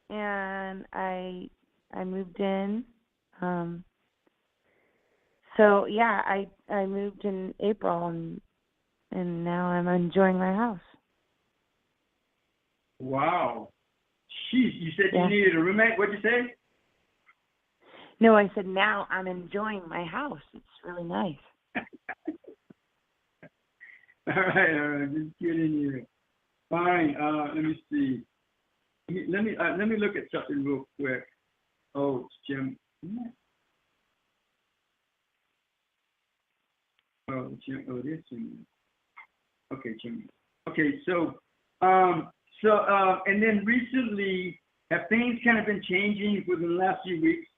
and I moved in. So yeah, I moved in April and now I'm enjoying my house. Wow. Jeez, you said you needed a roommate. What'd you say? No, I said now I'm enjoying my house. It's really nice. All right, just kidding you. Fine. Let me see. Let me look at something real quick. Oh, it's Jim. Oh, Jim. Oh, it is Jim. Okay, Jim. Okay, so and then recently, have things kind of been changing within the last few weeks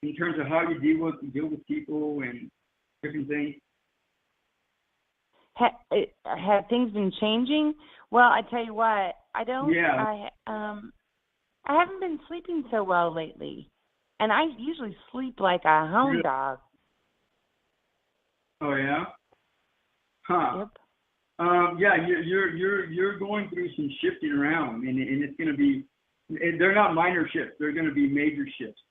in terms of how you deal with people and different things? Have things been changing? Well, I tell you what, I don't. Yeah. I haven't been sleeping so well lately, and I usually sleep like a hound dog. Oh yeah. Huh. Yep. Yeah, you're going through some shifting around, and it's going to be. They're not minor shifts; they're going to be major shifts.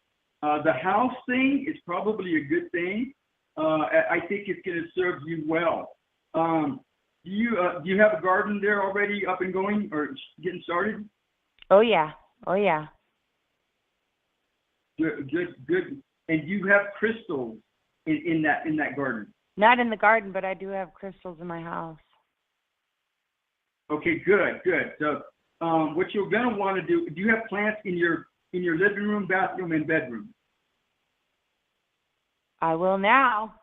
The house thing is probably a good thing. I think it's going to serve you well. Do you have a garden there already up and going or getting started? Oh yeah. Good. And you have crystals in that garden. Not in the garden, but I do have crystals in my house. Okay, good. So, what you're gonna want to do you have plants in your living room, bathroom, and bedroom? I will now.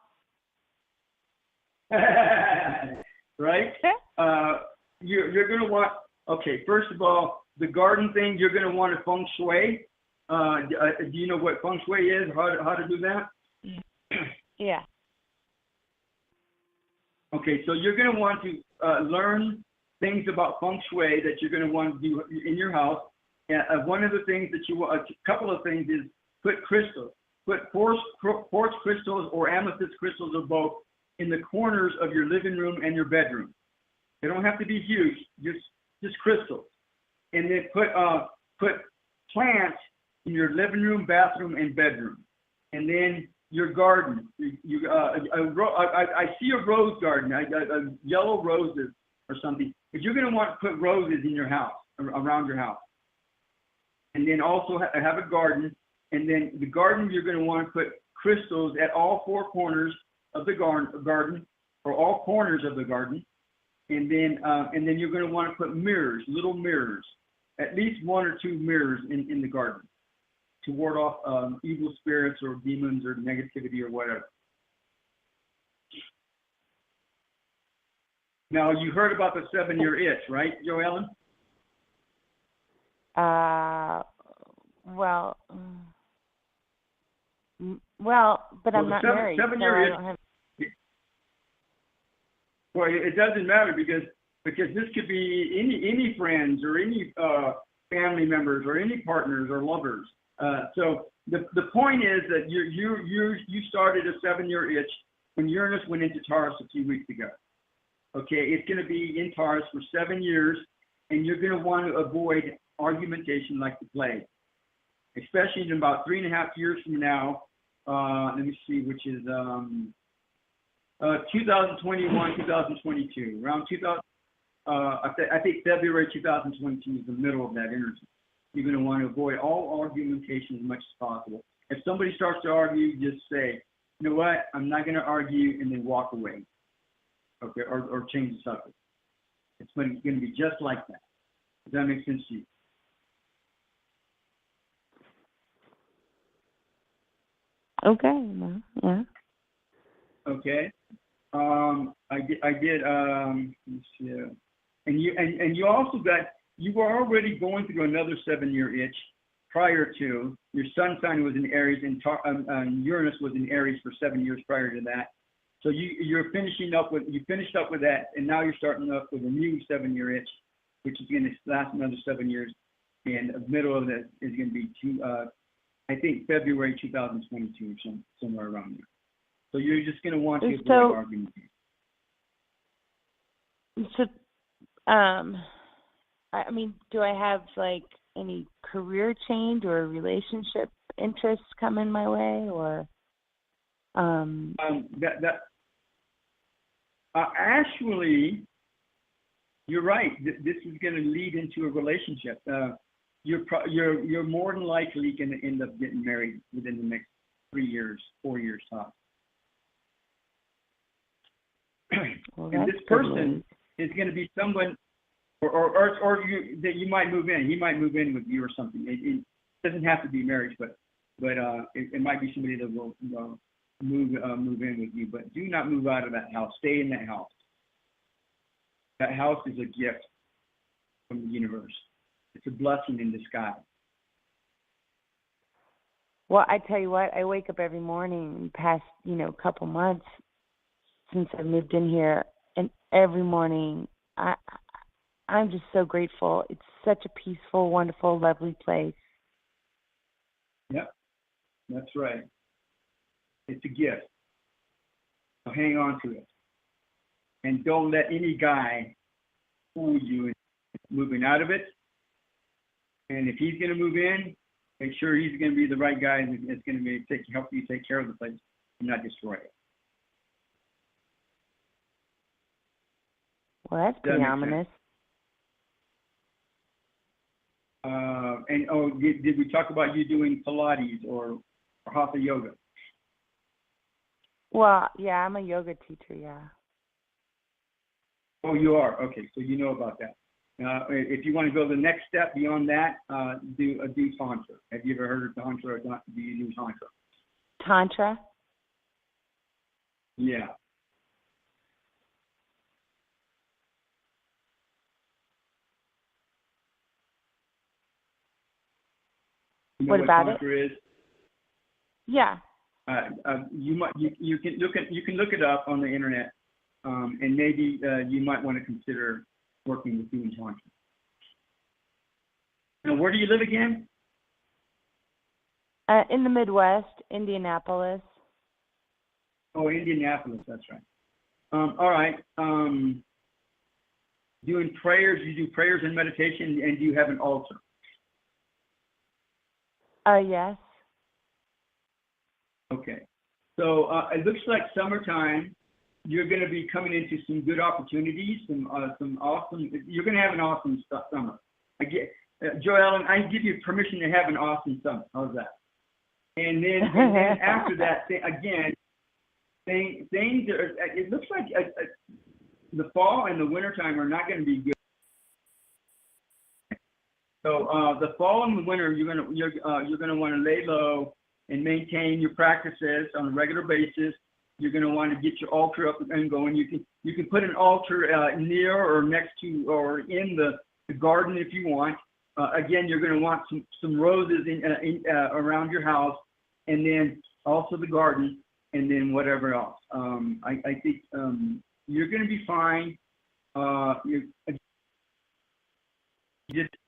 Right? You're gonna want. Okay, first of all, the garden thing you're gonna want a feng shui. Do you know what feng shui is? How to do that? Yeah. Okay, so you're going to want to learn things about feng shui that you're going to want to do in your house, one of the things that a couple of things is put crystals. Put quartz crystals or amethyst crystals or both in the corners of your living room and your bedroom. They don't have to be huge, just crystals. And then put plants in your living room, bathroom, and bedroom. And then your garden. I see a rose garden, yellow roses or something. But you're going to want to put roses in your house, around your house. And then also have a garden. And then the garden, you're going to want to put crystals at all four corners of the garden, or all corners of the garden. And then you're going to want to put mirrors, little mirrors, at least one or two mirrors in the garden to ward off evil spirits or demons or negativity or whatever. Now, you heard about the 7-year itch, right, Joellen? But I'm not married, so I don't have... Well, it doesn't matter because this could be any friends or any family members or any partners or lovers. So the point is that you started a 7-year itch when Uranus went into Taurus a few weeks ago. Okay, it's going to be in Taurus for 7 years, and you're going to want to avoid argumentation like the plague, especially in about 3.5 years from now. Let me see, which is 2021, 2022, around 2000. I think February 2022 is the middle of that energy. You're going to want to avoid all argumentation as much as possible. If somebody starts to argue, just say, you know what, I'm not going to argue, and then walk away. Okay, or change the subject. It's going to be just like that. Does that make sense to you? Okay. Yeah. Okay. I did. Let me see. And you also you were already going through another 7-year itch prior to. Your sun sign was in Aries, and Uranus was in Aries for 7 years prior to that. So you finished up with that, and now you're starting up with a new 7-year itch, which is going to last another 7 years. And the middle of that is going to be I think February 2022 or somewhere around there. So you're just going to want to avoid arguments. So, I mean, do I have like any career change or relationship interests coming my way, or? Actually, you're right. This is going to lead into a relationship. You're more than likely going to end up getting married within the next 3 years, 4 years top. Well, and this person is going to be someone, or that you might move in. He might move in with you or something. It doesn't have to be marriage, but it might be somebody that will move in with you. But do not move out of that house. Stay in that house. That house is a gift from the universe. It's a blessing in disguise. Well, I tell you what, I wake up every morning past, couple months since I moved in here, and every morning I'm just so grateful. It's such a peaceful, wonderful, lovely place. Yep, that's right. It's a gift. So hang on to it. And don't let any guy fool you in moving out of it. And if he's going to move in, make sure he's going to be the right guy that's going to help you take care of the place and not destroy it. Well, that's pretty ominous. Did we talk about you doing Pilates or Hatha yoga? Well, yeah, I'm a yoga teacher, yeah. Oh, you are? Okay, so you know about that. If you want to go the next step beyond that, do Tantra. Have you ever heard of Tantra, or do you do Tantra? Tantra? Yeah. You know what about Tantra is? Yeah. You can look it up on the internet, and maybe you might want to consider working with doing Tantra. Now, where do you live again? In the Midwest, Indianapolis. Oh, Indianapolis, that's right. All right. Doing prayers, you do prayers and meditation, and do you have an altar? Yes. Okay. So it looks like summertime, you're going to be coming into some good opportunities, some awesome, you're going to have an awesome summer. Joellen, I give you permission to have an awesome summer. How's that? And then after that, again, things are, it looks like the fall and the wintertime are not going to be good. So the fall and the winter, you're going to want to lay low and maintain your practices on a regular basis. You're going to want to get your altar up and going. You can put an altar near or next to or in the garden if you want. Again, you're going to want some roses around your house, and then also the garden, and then whatever else. I think you're going to be fine.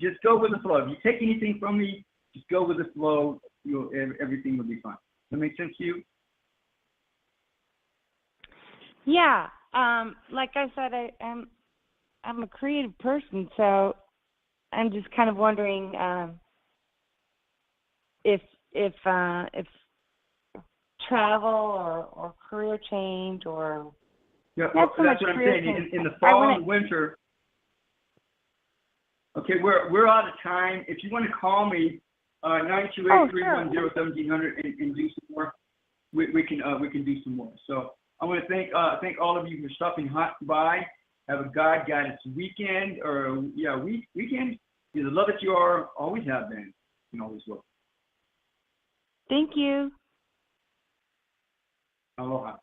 Just go with the flow. If you take anything from me, just go with the flow. Everything will be fine. Does that make sense to you? Yeah. Like I said, I'm a creative person, so I'm just kind of wondering if travel or career change or that's what I'm saying. In the fall and winter. Okay, we're out of time. If you want to call me, 928-310-1700 and do some more, we can do some more. So I want to thank all of you for stopping by. Have a God-guided weekend weekend. You're the love that you are, always have been, and always will. Thank you. Aloha.